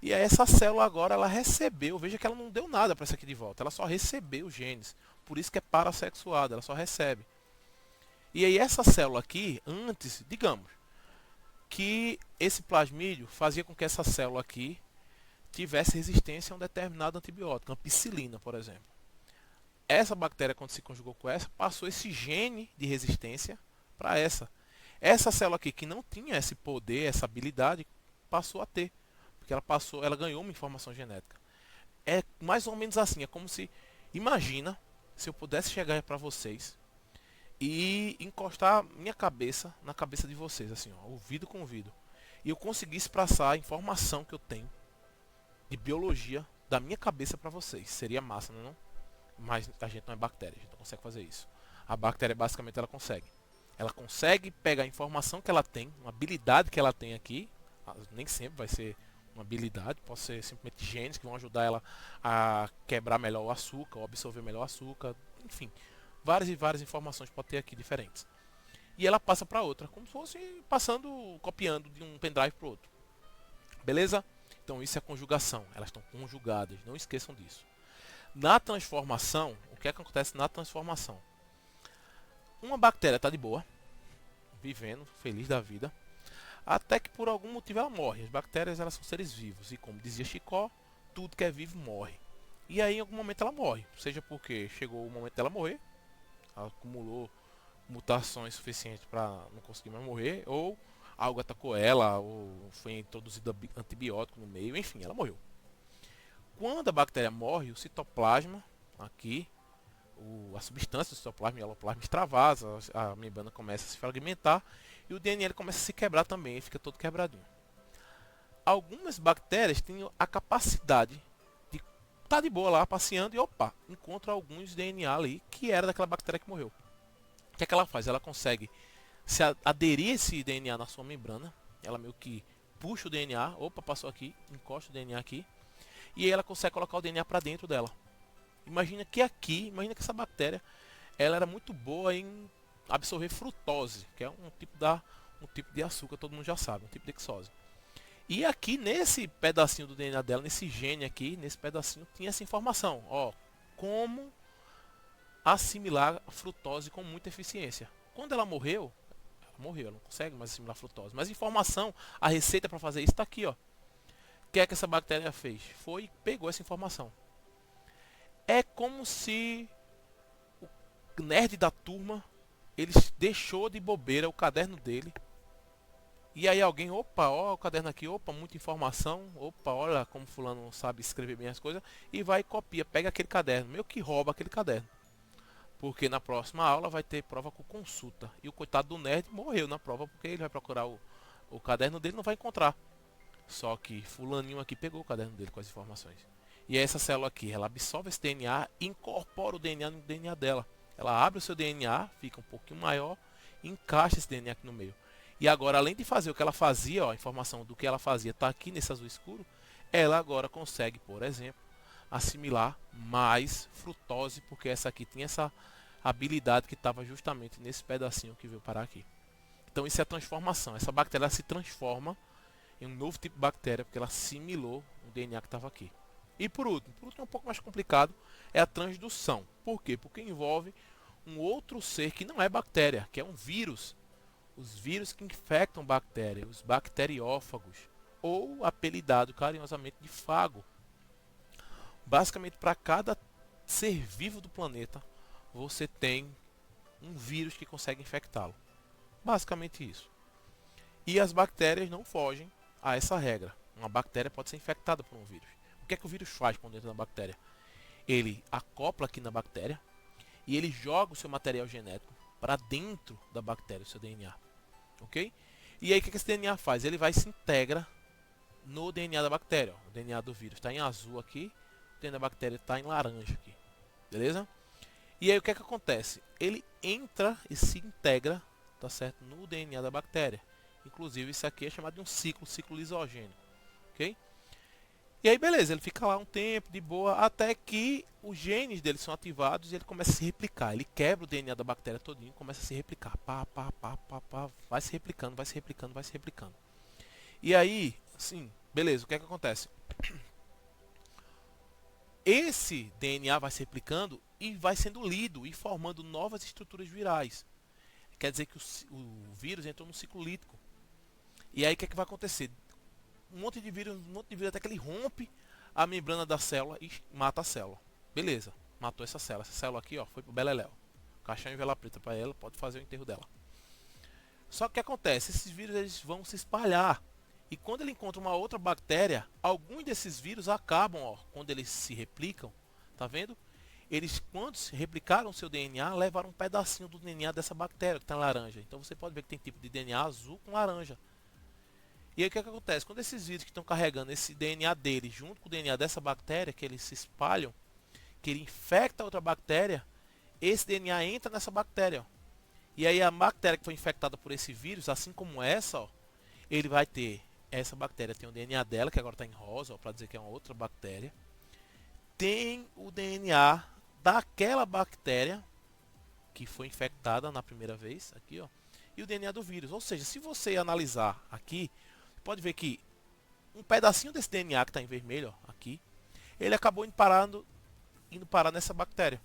Speaker 1: E aí essa célula agora ela recebeu, veja que ela não deu nada para essa aqui de volta, ela só recebeu os genes, por isso que é parasexuada, ela só recebe. E aí essa célula aqui, antes, digamos, que esse plasmídio fazia com que essa célula aqui tivesse resistência a um determinado antibiótico, a ampicilina, por exemplo. Essa bactéria, quando se conjugou com essa, passou esse gene de resistência para essa. Essa célula aqui, que não tinha esse poder, essa habilidade, passou a ter. Porque ela ganhou uma informação genética. É mais ou menos assim, é como se, imagina, se eu pudesse chegar para vocês e encostar minha cabeça na cabeça de vocês, assim, ó, ouvido com ouvido. E eu conseguisse passar a informação que eu tenho de biologia da minha cabeça para vocês. Seria massa, não é não? Mas a gente não é bactéria, a gente não consegue fazer isso. A bactéria basicamente ela consegue. Ela consegue pegar a informação que ela tem, uma habilidade que ela tem aqui. Nem sempre vai ser uma habilidade, pode ser simplesmente genes que vão ajudar ela a quebrar melhor o açúcar, ou absorver melhor o açúcar, enfim. Várias e várias informações pode ter aqui diferentes. E ela passa para outra, como se fosse copiando de um pendrive para o outro. Beleza? Então isso é conjugação, elas estão conjugadas, não esqueçam disso. Na transformação, o que é que acontece na transformação? Uma bactéria está de boa, vivendo, feliz da vida, até que por algum motivo ela morre. As bactérias elas são seres vivos e como dizia Chicó, tudo que é vivo morre. E aí em algum momento ela morre, seja porque chegou o momento dela morrer, ela acumulou mutações suficientes para não conseguir mais morrer, ou algo atacou ela, ou foi introduzido antibiótico no meio, enfim, ela morreu. Quando a bactéria morre, o citoplasma, aqui, a substância do citoplasma e o aloplasma extravasa, a membrana começa a se fragmentar e o DNA começa a se quebrar também, fica todo quebradinho. Algumas bactérias têm a capacidade de estar de boa lá, passeando e opa, encontra alguns DNA ali que era daquela bactéria que morreu. O que é que ela faz? Ela consegue se aderir esse DNA na sua membrana. Ela meio que puxa o DNA, opa, passou aqui, encosta o DNA aqui, e aí ela consegue colocar o DNA para dentro dela. Imagina que essa bactéria, ela era muito boa em absorver frutose, que é um tipo de açúcar, todo mundo já sabe, um tipo de hexose. E aqui nesse pedacinho do DNA dela, nesse gene aqui, nesse pedacinho, tinha essa informação, ó, como assimilar a frutose com muita eficiência. Quando ela morreu, ela não consegue mais assimilar frutose. Mas informação, a receita para fazer isso está aqui, ó. O que é que essa bactéria fez? Foi e pegou essa informação. É como se o nerd da turma, ele deixou de bobeira o caderno dele. E aí alguém, opa, ó o caderno aqui, opa, muita informação, opa, olha como fulano sabe escrever bem as coisas, e vai e copia, pega aquele caderno, meio que rouba aquele caderno. Porque na próxima aula vai ter prova com consulta. E o coitado do nerd morreu na prova porque ele vai procurar o caderno dele e não vai encontrar. Só que fulaninho aqui pegou o caderno dele com as informações. E essa célula aqui, ela absorve esse DNA e incorpora o DNA no DNA dela. Ela abre o seu DNA, fica um pouquinho maior e encaixa esse DNA aqui no meio. E agora, além de fazer o que ela fazia, ó, a informação do que ela fazia está aqui nesse azul escuro, ela agora consegue, por exemplo, assimilar mais frutose, porque essa aqui tinha essa habilidade que estava justamente nesse pedacinho que veio parar aqui. Então isso é a transformação. Essa bactéria se transforma em um novo tipo de bactéria, porque ela assimilou o DNA que estava aqui. E por último é um pouco mais complicado, é a transdução. Por quê? Porque envolve um outro ser que não é bactéria, que é um vírus. Os vírus que infectam bactérias, os bacteriófagos, ou apelidado carinhosamente de fago. Basicamente, para cada ser vivo do planeta, você tem um vírus que consegue infectá-lo. Basicamente isso. E as bactérias não fogem a essa regra. Uma bactéria pode ser infectada por um vírus. O que é que o vírus faz quando entra na bactéria? Ele acopla aqui na bactéria e ele joga o seu material genético para dentro da bactéria, o seu DNA. Ok? E aí o que esse DNA faz? Ele vai e se integra no DNA da bactéria. Ó. O DNA do vírus está em azul aqui, o DNA da bactéria está em laranja aqui. Beleza? E aí o que é que acontece? Ele entra e se integra, tá certo, no DNA da bactéria. Inclusive isso aqui é chamado de um ciclo lisogênico, ok? E aí beleza, ele fica lá um tempo de boa até que os genes dele são ativados e ele começa a se replicar. Ele quebra o DNA da bactéria todinho e começa a se replicar. Vai se replicando, vai se replicando, vai se replicando. E aí, assim, beleza, o que é que acontece? Esse DNA vai se replicando e vai sendo lido e formando novas estruturas virais. Quer dizer que o vírus entrou no ciclo lítico. E aí o que é que vai acontecer? Um monte de vírus até que ele rompe a membrana da célula e mata a célula. Beleza, matou essa célula. Essa célula aqui, ó, foi pro beleléu. Caixão em vela preta para ela, pode fazer o enterro dela. Só que o que acontece? Esses vírus eles vão se espalhar. E quando ele encontra uma outra bactéria, alguns desses vírus acabam, ó, quando eles se replicam, tá vendo? Eles, quando se replicaram seu DNA, levaram um pedacinho do DNA dessa bactéria que está em laranja. Então você pode ver que tem tipo de DNA azul com laranja. E aí o que acontece? Quando esses vírus que estão carregando esse DNA deles junto com o DNA dessa bactéria, que eles se espalham, que ele infecta outra bactéria, esse DNA entra nessa bactéria. Ó. E aí a bactéria que foi infectada por esse vírus, assim como essa, ó, ele vai ter, essa bactéria tem o DNA dela, que agora está em rosa, para dizer que é uma outra bactéria. Tem o DNA daquela bactéria que foi infectada na primeira vez, aqui, ó, e o DNA do vírus. Ou seja, se você analisar aqui, pode ver que um pedacinho desse DNA que está em vermelho, ó, aqui, ele acabou indo parar nessa bactéria.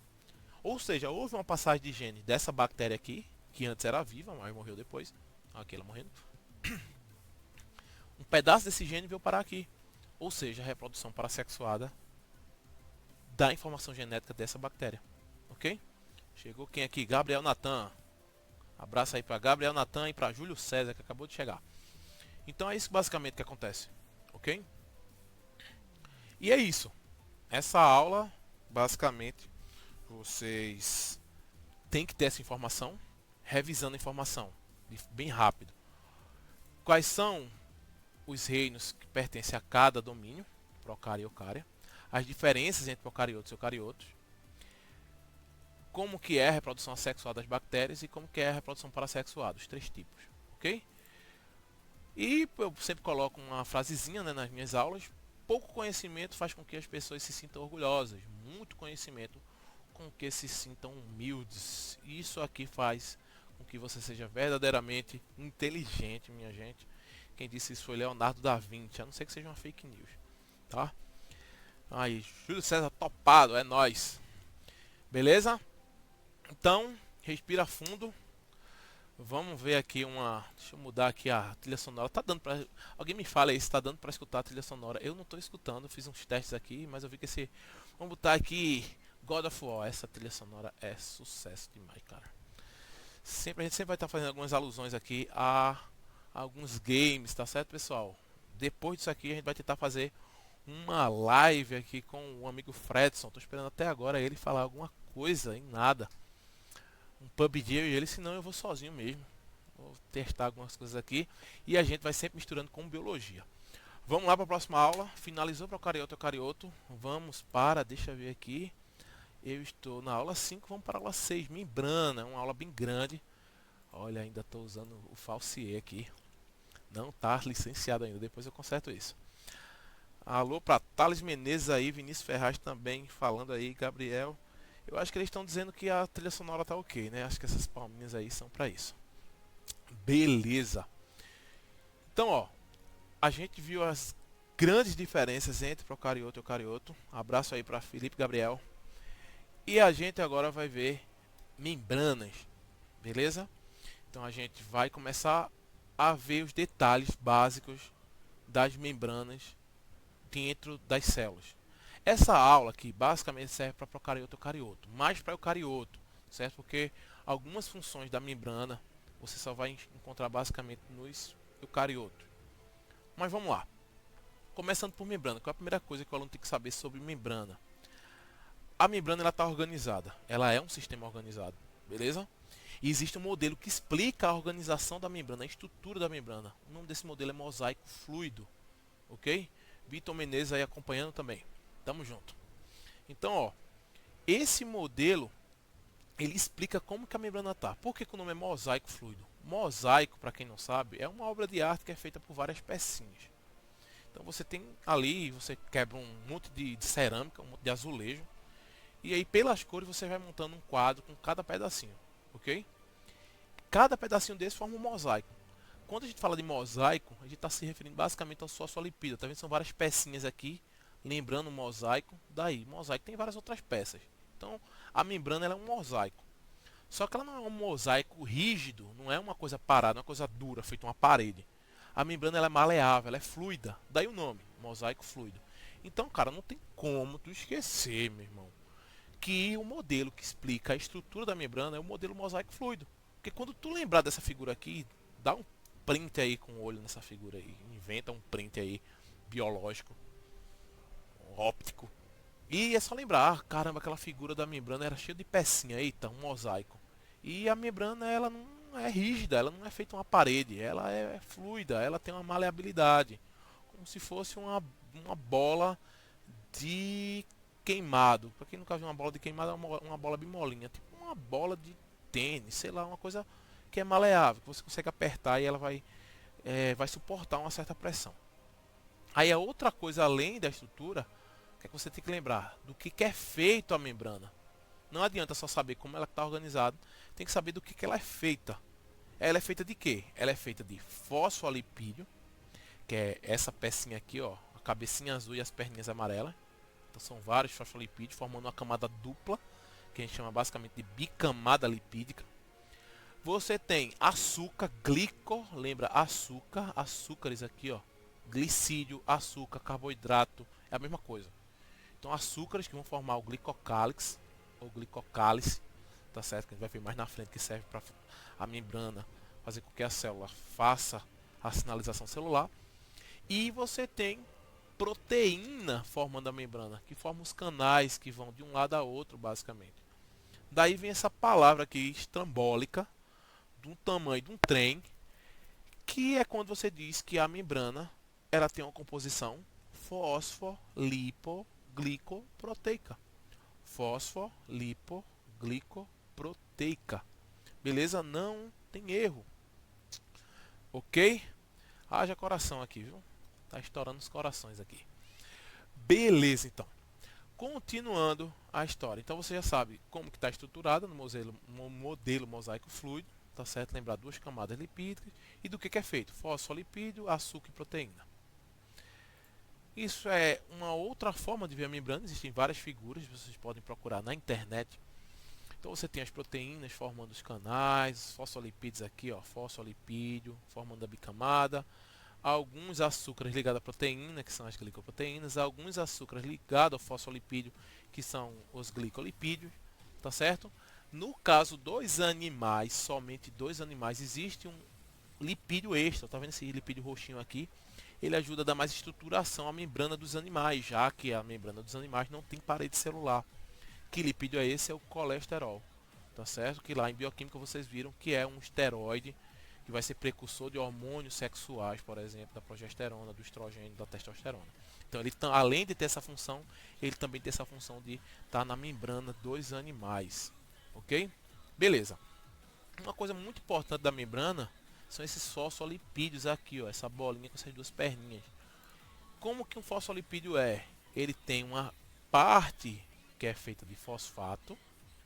Speaker 1: Ou seja, houve uma passagem de gene dessa bactéria aqui, que antes era viva, mas morreu depois. Aqui ela morrendo. Um pedaço desse gene veio parar aqui. Ou seja, a reprodução parassexuada da informação genética dessa bactéria. Ok? Chegou quem aqui? Gabriel Natan. Abraço aí para Gabriel Natan e para Júlio César, que acabou de chegar. Então é isso basicamente que acontece. Ok? E é isso. Essa aula, basicamente, vocês têm que ter essa informação, revisando a informação, bem rápido. Quais são os reinos que pertencem a cada domínio, procária e eucária, as diferenças entre procariotos e eucariotos, como que é a reprodução assexual das bactérias e como que é a reprodução parassexual, os 3 tipos, ok? E eu sempre coloco uma frasezinha, né, nas minhas aulas: pouco conhecimento faz com que as pessoas se sintam orgulhosas, muito conhecimento com que se sintam humildes. Isso aqui faz com que você seja verdadeiramente inteligente, minha gente. Quem disse isso foi Leonardo da Vinci, a não ser que seja uma fake news, tá? Aí, Júlio César topado, é nóis. Beleza? Então, respira fundo. Vamos ver aqui uma... Deixa eu mudar aqui a trilha sonora. Tá dando pra... Alguém me fala aí se tá dando pra escutar a trilha sonora. Eu não tô escutando, fiz uns testes aqui, mas eu vi que esse... Vamos botar aqui God of War. Essa trilha sonora é sucesso demais, cara. A gente sempre vai estar fazendo algumas alusões aqui a alguns games, tá certo, pessoal? Depois disso aqui a gente vai tentar fazer uma live aqui com o amigo Fredson. Tô esperando até agora ele falar alguma coisa, em nada. Um PUBG eu e ele, senão eu vou sozinho mesmo. Vou testar algumas coisas aqui e a gente vai sempre misturando com biologia. Vamos lá para a próxima aula. Finalizou para o eucarioto. Vamos para, deixa eu ver aqui. Eu estou na aula 5, vamos para a aula 6, membrana, uma aula bem grande. Olha, ainda estou usando o falsier aqui. Não está licenciado ainda, depois eu conserto isso. Alô para Thales Menezes aí, Vinícius Ferraz também falando aí, Gabriel. Eu acho que eles estão dizendo que a trilha sonora tá ok, né? Acho que essas palminhas aí são para isso. Beleza. Então, ó, a gente viu as grandes diferenças entre procarioto e eucarioto. Abraço aí para Felipe Gabriel. E a gente agora vai ver membranas, beleza? Então a gente vai começar a ver os detalhes básicos das membranas dentro das células. Essa aula aqui basicamente serve para procarioto e eucarioto, mais para eucarioto, certo? Porque algumas funções da membrana você só vai encontrar basicamente nos eucariotos. Mas vamos lá. Começando por membrana, qual é a primeira coisa que o aluno tem que saber sobre membrana? A membrana está organizada, ela é um sistema organizado, beleza? E existe um modelo que explica a organização da membrana, a estrutura da membrana. O nome desse modelo é mosaico fluido, ok? Vitor Menezes aí acompanhando também. Tamo junto. Então, ó, esse modelo ele explica como que a membrana tá. Por que o nome é mosaico fluido? Mosaico, para quem não sabe, é uma obra de arte que é feita por várias pecinhas. Então você tem ali, você quebra um monte de cerâmica, um monte de azulejo, e aí pelas cores você vai montando um quadro com cada pedacinho, ok? Cada pedacinho desse forma um mosaico. Quando a gente fala de mosaico, a gente está se referindo basicamente ao fosfolipídio. Tá vendo? São várias pecinhas aqui, lembrando o mosaico. Daí, mosaico tem várias outras peças. Então, a membrana ela é um mosaico. Só que ela não é um mosaico rígido, não é uma coisa parada, uma coisa dura, feita uma parede. A membrana ela é maleável, ela é fluida. Daí o nome, mosaico fluido. Então, cara, não tem como tu esquecer, meu irmão, que o modelo que explica a estrutura da membrana é o modelo mosaico fluido. Porque quando tu lembrar dessa figura aqui, dá um print aí com o olho nessa figura aí. Inventa um print aí biológico, óptico. E é só lembrar, ah, caramba, aquela figura da membrana era cheia de pecinha, eita, um mosaico. E a membrana ela não é rígida, ela não é feita uma parede, ela é fluida, ela tem uma maleabilidade, como se fosse uma bola de queimado. Para quem nunca viu uma bola de queimado, é uma bola bem molinha, tipo uma bola de tênis, sei lá, uma coisa que é maleável, que você consegue apertar e ela vai suportar uma certa pressão. Aí a outra coisa além da estrutura, que é que você tem que lembrar do que é feito a membrana. Não adianta só saber como ela está organizada, tem que saber do que ela é feita. Ela é feita de quê? Ela é feita de fosfolipídio, que é essa pecinha aqui, ó, a cabecinha azul e as perninhas amarelas. Então são vários fosfolipídios formando uma camada dupla, que a gente chama basicamente de bicamada lipídica. Você tem açúcar, lembra açúcar, açúcares aqui, ó, glicídio, açúcar, carboidrato, é a mesma coisa. Então açúcares que vão formar o glicocálix ou glicocálice, tá certo? Que a gente vai ver mais na frente, que serve para a membrana fazer com que a célula faça a sinalização celular. E você tem proteína formando a membrana, que forma os canais que vão de um lado a outro, basicamente. Daí vem essa palavra aqui, estrambólica, do tamanho de um trem, que é quando você diz que a membrana ela tem uma composição fosfolipoglicoproteica. Fosfolipoglicoprodeica. glicoproteica. Beleza? Não tem erro. Ok? Haja coração aqui, viu? Tá estourando os corações aqui. Beleza, então. Continuando a história. Então você já sabe como que está estruturada no modelo mosaico fluido. Tá certo? Lembrar duas camadas lipídicas. E do que é feito? Fosfolipídio, açúcar e proteína. Isso é uma outra forma de ver a membrana. Existem várias figuras, vocês podem procurar na internet. Então você tem as proteínas formando os canais, fosfolipídios aqui, ó, fosfolipídio formando a bicamada, alguns açúcares ligados à proteína, que são as glicoproteínas, alguns açúcares ligados ao fosfolipídio, que são os glicolipídios, tá certo? No caso dos animais, somente dos animais, existe um lipídio extra, tá vendo esse lipídio roxinho aqui? Ele ajuda a dar mais estruturação à membrana dos animais, já que a membrana dos animais não tem parede celular. Que lipídio é esse? É o colesterol, tá certo? Que lá em bioquímica vocês viram que é um esteroide que vai ser precursor de hormônios sexuais, por exemplo, da progesterona, do estrogênio, da testosterona. Então ele além de ter essa função, ele também tem essa função de estar na membrana dos animais, ok? Beleza. Uma coisa muito importante da membrana são esses fosfolipídios aqui, ó, essa bolinha com essas duas perninhas. Como que um fosfolipídio é? Ele tem uma parte que é feita de fosfato,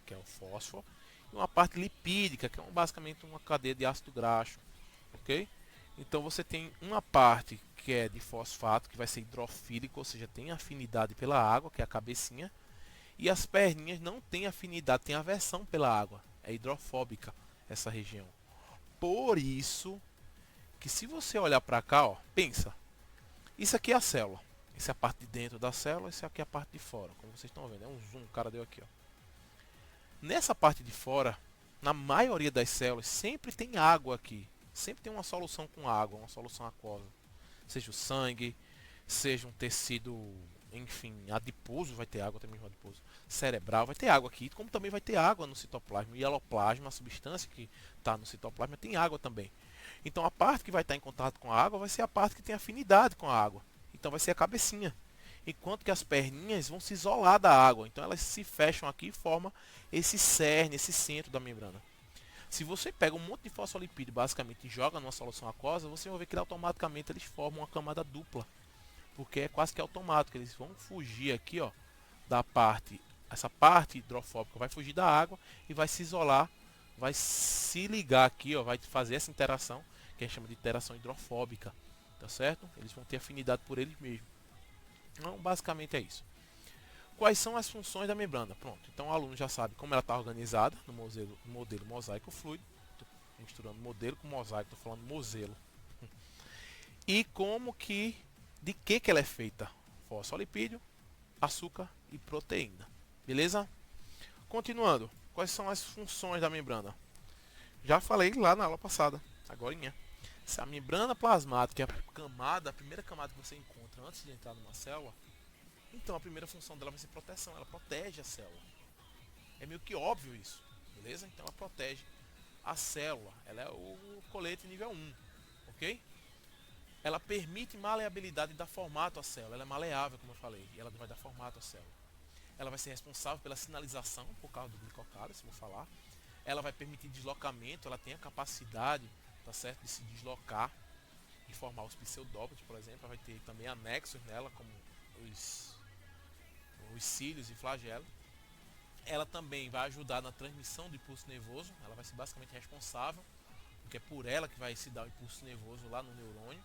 Speaker 1: que é o fósforo, e uma parte lipídica, que é basicamente uma cadeia de ácido graxo, ok? Então você tem uma parte que é de fosfato, que vai ser hidrofílico, ou seja, tem afinidade pela água, que é a cabecinha, e as perninhas não têm afinidade, tem aversão pela água, é hidrofóbica essa região. Por isso que se você olhar para cá, ó, pensa, isso aqui é a célula. Essa é a parte de dentro da célula, essa aqui é a parte de fora. Como vocês estão vendo, é um zoom, o cara deu aqui, ó. Nessa parte de fora, na maioria das células, sempre tem água aqui. Sempre tem uma solução com água, uma solução aquosa. Seja o sangue, seja um tecido, enfim, adiposo, vai ter água, até mesmo adiposo. Cerebral, vai ter água aqui, como também vai ter água no citoplasma. O hieloplasma, a substância que está no citoplasma, tem água também. Então a parte que vai estar em contato com a água vai ser a parte que tem afinidade com a água. Então vai ser a cabecinha. Enquanto que as perninhas vão se isolar da água. Então elas se fecham aqui e formam esse cerne, esse centro da membrana. Se você pega um monte de fosfolipídio basicamente e joga numa solução aquosa, você vai ver que automaticamente eles formam uma camada dupla. Porque é quase que automático. Eles vão fugir aqui, ó, da parte. Essa parte hidrofóbica vai fugir da água e vai se isolar. Vai se ligar aqui, ó, vai fazer essa interação, que a gente chama de interação hidrofóbica. Tá certo? Eles vão ter afinidade por eles mesmos. Então, basicamente é isso. Quais são as funções da membrana? Pronto, então o aluno já sabe como ela está organizada no modelo mosaico fluido. Estou misturando modelo com mosaico, estou falando modelo. E como que, de que ela é feita? Fosfolipídio, açúcar e proteína. Beleza? Continuando, quais são as funções da membrana? Já falei lá na aula passada, agorinha. Se a membrana plasmática é a primeira camada que você encontra antes de entrar numa célula, então a primeira função dela vai ser proteção, ela protege a célula. É meio que óbvio isso, beleza? Então ela protege a célula, ela é o colete nível 1, ok? Ela permite maleabilidade e dá formato à célula, ela é maleável, como eu falei, e ela vai dar formato à célula. Ela vai ser responsável pela sinalização, por causa do glicocálice, vou falar. Ela vai permitir deslocamento, ela tem a capacidade, tá certo, de se deslocar e formar os pseudópodes, por exemplo. Ela vai ter também anexos nela, como os cílios e flagelo. Ela também vai ajudar na transmissão do impulso nervoso, ela vai ser basicamente responsável, porque é por ela que vai se dar o impulso nervoso lá no neurônio,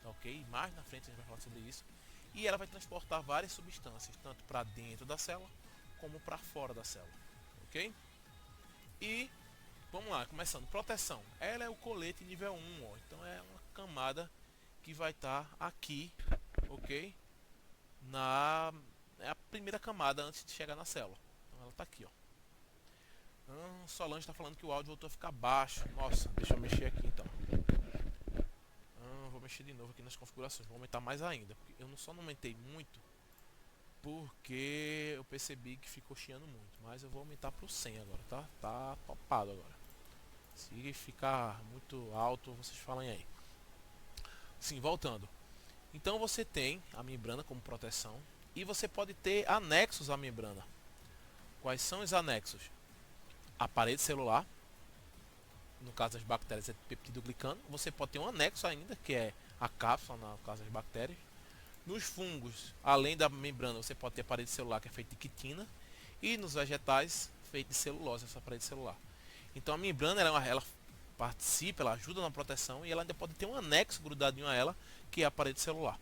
Speaker 1: tá ok? Mais na frente a gente vai falar sobre isso. E ela vai transportar várias substâncias, tanto para dentro da célula, como para fora da célula, ok? E, vamos lá, começando, proteção. Ela é o colete nível 1, ó, então é uma camada que vai estar aqui, ok? É a primeira camada antes de chegar na célula. Então ela está aqui, ó. Solange está falando que o áudio voltou a ficar baixo. Nossa, deixa eu mexer aqui então. Vou mexer de novo aqui nas configurações. Vou aumentar mais ainda. Porque eu só não aumentei muito porque eu percebi que ficou chiando muito. Mas eu vou aumentar para o 100 agora, tá? Tá topado agora. Se ficar muito alto, vocês falem aí. Sim, voltando. Então você tem a membrana como proteção e você pode ter anexos à membrana. Quais são os anexos? a parede celular. No caso das bactérias é peptidoglicano. Você pode ter um anexo ainda, que é a cápsula, no caso das bactérias. Nos fungos, além da membrana, você pode ter a parede celular, que é feita de quitina. E nos vegetais, feita de celulose, essa parede celular. Então a membrana ela participa, ela ajuda na proteção e ela ainda pode ter um anexo grudadinho a ela, que é a parede celular,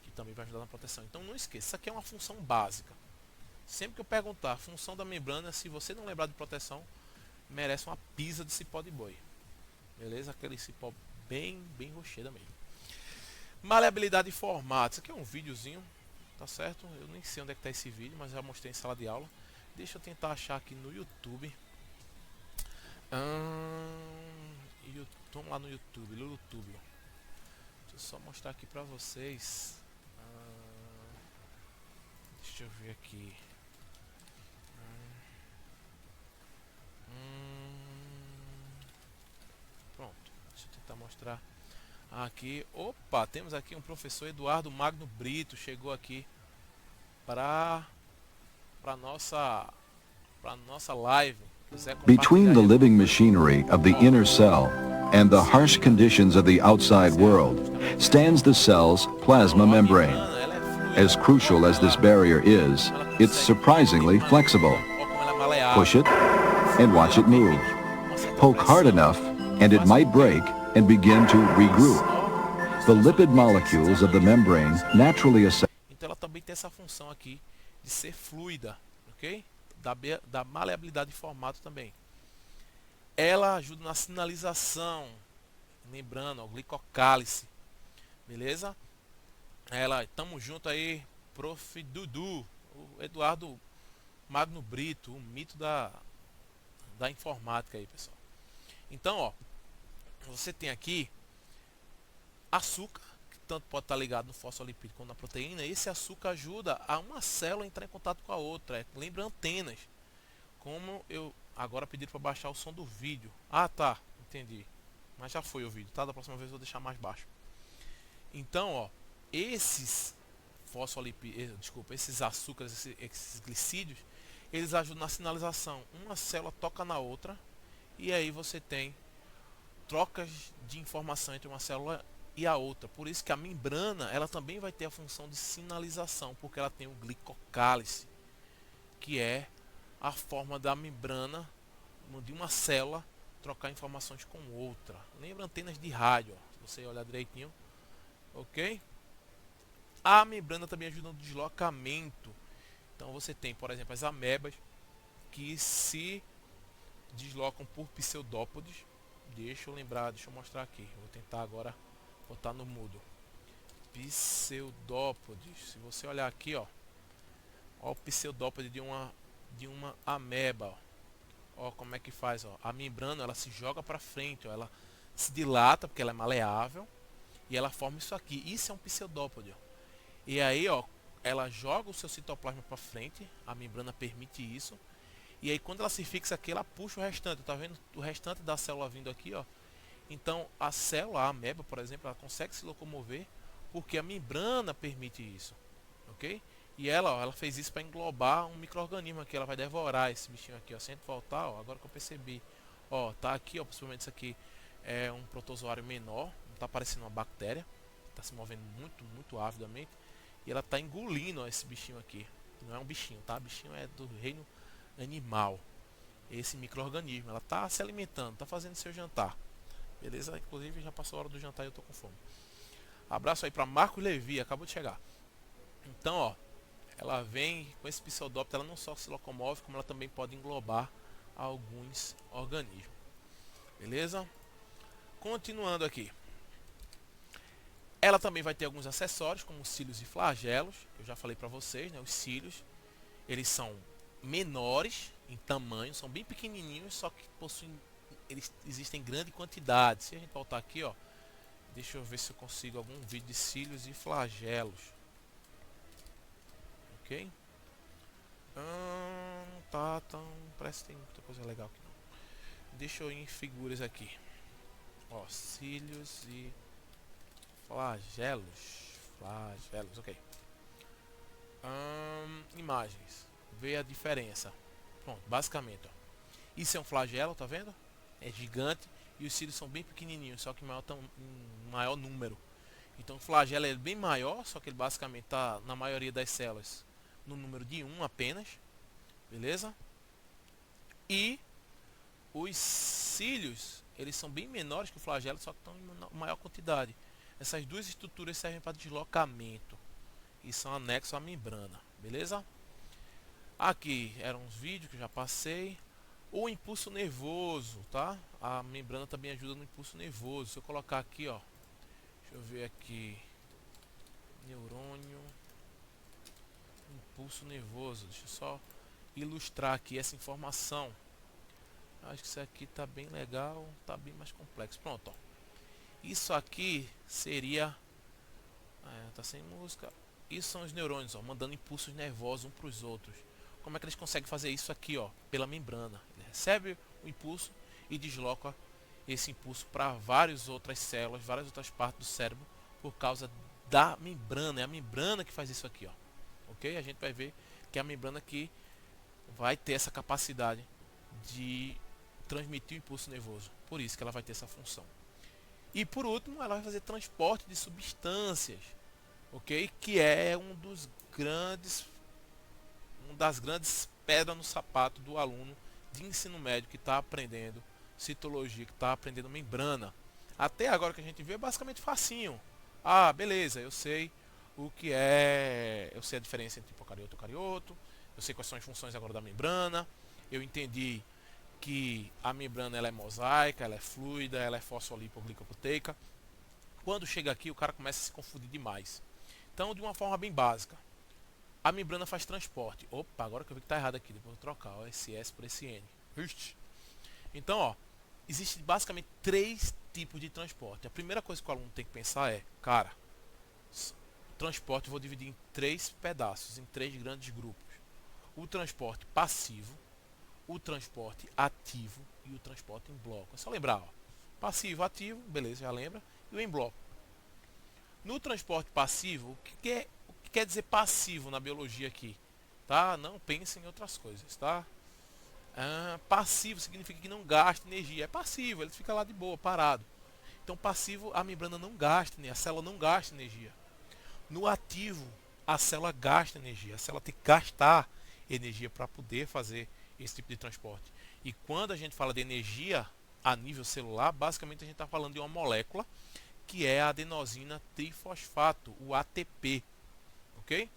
Speaker 1: que também vai ajudar na proteção. Então não esqueça, isso aqui é uma função básica. Sempre que eu perguntar a função da membrana, se você não lembrar de proteção, merece uma pisa de cipó de boi. Beleza? Aquele cipó bem rochedo mesmo. Maleabilidade de formato. Isso aqui é um videozinho, tá certo? Eu nem sei onde é que tá esse vídeo, mas já mostrei em sala de aula. Deixa eu tentar achar aqui no YouTube. Vamos lá no YouTube, Lulutube. Deixa eu só mostrar aqui pra vocês. Deixa eu ver aqui. Pronto, deixa eu tentar mostrar aqui. Opa, temos aqui um professor Eduardo Magno Brito. Chegou aqui para nossa live.
Speaker 2: Between the living machinery of the inner cell and the harsh conditions of the outside world stands the cell's plasma membrane. As crucial as this barrier is, it's surprisingly flexible. Push it and watch it move. Poke hard enough and it might break and begin to regroup. The lipid molecules of the membrane naturally assemble.
Speaker 1: Então ela também tem essa função aqui de ser fluida, ok? Da maleabilidade de formato também. Ela ajuda na sinalização, membrana, o glicocálice, beleza? Tamo junto aí, Prof. Dudu, o Eduardo Magno Brito, o mito da informática aí, pessoal. Então, ó, você tem aqui açúcar, que tanto pode estar ligado no fosfolipídio como na proteína. Esse açúcar ajuda a uma célula a entrar em contato com a outra. Lembra antenas. Como eu agora pedi para baixar o som do vídeo. Ah, tá, entendi. Mas já foi o vídeo, tá? Da próxima vez eu vou deixar mais baixo. Então, ó, esses fosfolipídios, desculpa, esses açúcares, esses glicídios, eles ajudam na sinalização. Uma célula toca na outra e aí você tem trocas de informação entre uma célula e a outra. Por isso que a membrana, ela também vai ter a função de sinalização, porque ela tem o glicocálice, que é a forma da membrana de uma célula trocar informações com outra. Lembra antenas de rádio, ó, se você olhar direitinho, ok? A membrana também ajuda no deslocamento. Então você tem, por exemplo, as amebas que se deslocam por pseudópodes. Deixa eu mostrar aqui. Vou tentar agora botar no mudo. Pseudópodes. Se você olhar aqui, ó o pseudópode de uma ameba, ó como é que faz, ó. A membrana, ela se joga para frente, ó. Ela se dilata porque ela é maleável e ela forma isso aqui. Isso é um pseudópode, ó. E aí, ó, ela joga o seu citoplasma para frente, a membrana permite isso. E aí quando ela se fixa aqui, ela puxa o restante. Tá vendo o restante da célula vindo aqui, ó? Então a célula, a ameba, por exemplo, ela consegue se locomover porque a membrana permite isso, ok? E ela fez isso para englobar um micro-organismo aqui. Ela vai devorar esse bichinho aqui, ó. Sem voltar, ó, agora que eu percebi, ó, tá aqui, ó, possivelmente isso aqui é um protozoário menor, não tá parecendo uma bactéria, tá se movendo muito avidamente e ela tá engolindo, ó, esse bichinho aqui. Não é um bichinho, tá? Bichinho é do reino animal. Esse micro-organismo, ela tá se alimentando, tá fazendo seu jantar. Beleza? Inclusive já passou a hora do jantar e eu tô com fome. Abraço aí para Marcos Levi, acabou de chegar. Então, ó, ela vem com esse pseudóptero, ela não só se locomove, como ela também pode englobar alguns organismos. Beleza? Continuando aqui. Ela também vai ter alguns acessórios, como cílios e flagelos. Eu já falei para vocês, né? Os cílios, eles são menores em tamanho, são bem pequenininhos, só que eles existem em grande quantidade. Se a gente voltar aqui, ó, deixa eu ver se eu consigo algum vídeo de cílios e flagelos. Ok? Parece que tem muita coisa legal aqui não. Deixa eu ir em figuras aqui. Ó, cílios e flagelos, ok. Imagens, vê a diferença. Pronto, basicamente, ó, Isso é um flagelo, tá vendo? É gigante e os cílios são bem pequenininhos, só que em maior número. Então o flagelo é bem maior, só que ele basicamente está na maioria das células no número de 1 apenas, beleza? E os cílios, eles são bem menores que o flagelo, só que estão em maior quantidade. Essas duas estruturas servem para deslocamento e são anexos à membrana, beleza? Aqui eram uns vídeos que eu já passei. O impulso nervoso, tá? A membrana também ajuda no impulso nervoso. Se eu colocar aqui, ó, deixa eu ver aqui, neurônio, impulso nervoso. Deixa eu só ilustrar aqui essa informação. Acho que isso aqui tá bem legal, tá bem mais complexo. Pronto, ó. Isso aqui seria, tá sem música. Isso são os neurônios, ó, mandando impulsos nervosos um para os outros. Como é que eles conseguem fazer isso aqui, ó? Pela membrana. Ele recebe o impulso e desloca esse impulso para várias outras células, várias outras partes do cérebro, por causa da membrana. É a membrana que faz isso aqui, ó. Ok? A gente vai ver que é a membrana que vai ter essa capacidade de transmitir o impulso nervoso. Por isso que ela vai ter essa função. E por último, ela vai fazer transporte de substâncias, ok? Que é uma das grandes pedras no sapato do aluno de ensino médio que está aprendendo citologia, que está aprendendo membrana. Até agora que a gente vê é basicamente facinho. Ah, beleza, eu sei o que é, eu sei a diferença entre procarioto e eucarioto, eu sei quais são as funções agora da membrana, eu entendi que a membrana ela é mosaica, ela é fluida, ela é fosfolipoglicopoteica. Quando chega aqui, o cara começa a se confundir demais. Então, de uma forma bem básica, a membrana faz transporte. Opa, agora que eu vi que está errado aqui, depois eu vou trocar, ó, esse S por esse N. Então, ó, existe basicamente 3 tipos de transporte. A primeira coisa que o aluno tem que pensar é, cara, o transporte eu vou dividir em 3 pedaços, em 3 grandes grupos. O transporte passivo, o transporte ativo e o transporte em bloco. É só lembrar, ó, passivo, ativo, beleza, já lembra, e o em bloco. No transporte passivo, o que quer dizer passivo na biologia aqui? Tá? Não pense em outras coisas, tá? Passivo significa que não gasta energia. É passivo, ele fica lá de boa, parado. Então passivo, a membrana não gasta, a célula não gasta energia. No ativo, a célula gasta energia. A célula tem que gastar energia para poder fazer esse tipo de transporte. E quando a gente fala de energia a nível celular, basicamente a gente está falando de uma molécula que é a adenosina trifosfato, o ATP, ok?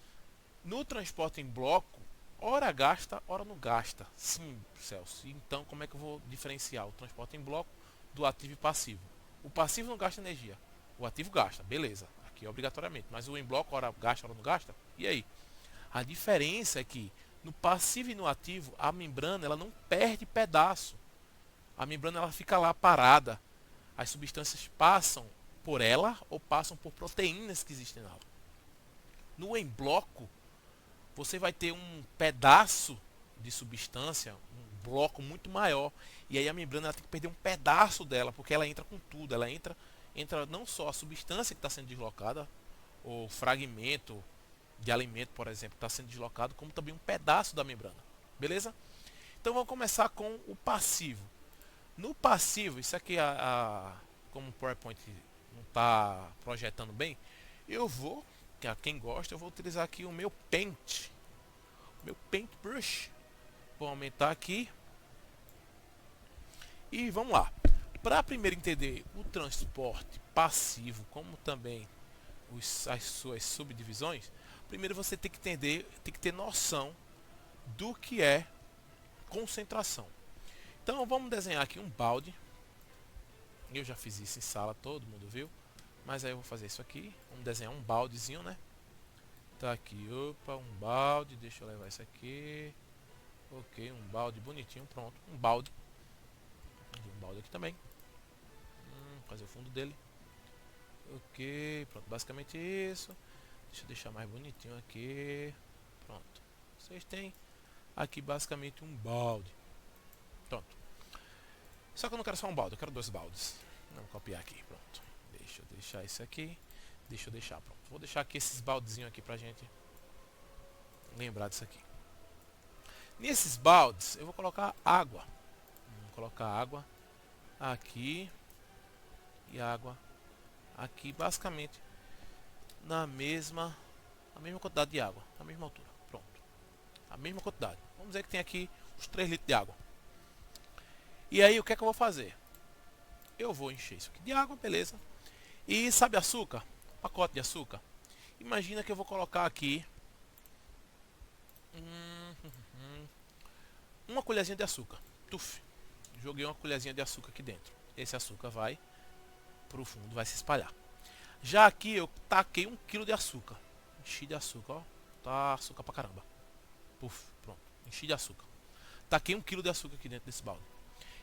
Speaker 1: No transporte em bloco, ora gasta, ora não gasta. Sim, Celso. Então, como é que eu vou diferenciar o transporte em bloco do ativo e passivo? O passivo não gasta energia, o ativo gasta, beleza, aqui é obrigatoriamente. Mas o em bloco, ora gasta, ora não gasta. E aí? A diferença é que no passivo e no ativo, a membrana ela não perde pedaço. A membrana ela fica lá parada. As substâncias passam por ela ou passam por proteínas que existem nela. No em bloco, você vai ter um pedaço de substância, um bloco muito maior. E aí a membrana ela tem que perder um pedaço dela, porque ela entra com tudo. Ela entra não só a substância que está sendo deslocada, o fragmento de alimento, por exemplo, que está sendo deslocado, como também um pedaço da membrana. Beleza? Então vamos começar com o passivo. No passivo, isso aqui como o PowerPoint não está projetando bem, eu vou, que a quem gosta, eu vou utilizar aqui o meu Paint. Meu Paintbrush. Vou aumentar aqui. E vamos lá. Para primeiro entender o transporte passivo, como também as suas subdivisões, primeiro você tem que entender, tem que ter noção do que é concentração. Então vamos desenhar aqui um balde. Eu já fiz isso em sala, todo mundo viu. Mas aí eu vou fazer isso aqui. Vamos desenhar um baldezinho, né? Tá aqui, opa, um balde. Deixa eu levar isso aqui. Ok, um balde bonitinho, pronto. Um balde. Um balde aqui também. Fazer o fundo dele. Ok, pronto, basicamente isso. Deixa eu deixar mais bonitinho aqui. Pronto. Vocês têm aqui basicamente um balde. Pronto. Só que eu não quero só um balde, eu quero 2 baldes. Vou copiar aqui, pronto. Deixa eu deixar isso aqui. Deixa eu deixar, pronto. Vou deixar aqui esses baldezinhos aqui pra gente lembrar disso aqui. Nesses baldes eu vou colocar água. colocar água aqui e água aqui, basicamente na mesma quantidade de água, na mesma altura. Pronto, a mesma quantidade. Vamos dizer que tem aqui uns 3 litros de água. E aí o que é que eu vou fazer? Eu vou encher isso aqui de água, beleza. E sabe açúcar? Pacote de açúcar. Imagina que eu vou colocar aqui uma colherzinha de açúcar. Tuf. Joguei uma colherzinha de açúcar aqui dentro. Esse açúcar vai pro fundo, vai se espalhar. Já aqui eu taquei 1 kg de açúcar. Enchi de açúcar, ó. Tá açúcar pra caramba. Puf, pronto. Enchi de açúcar. Taquei 1 kg de açúcar aqui dentro desse balde.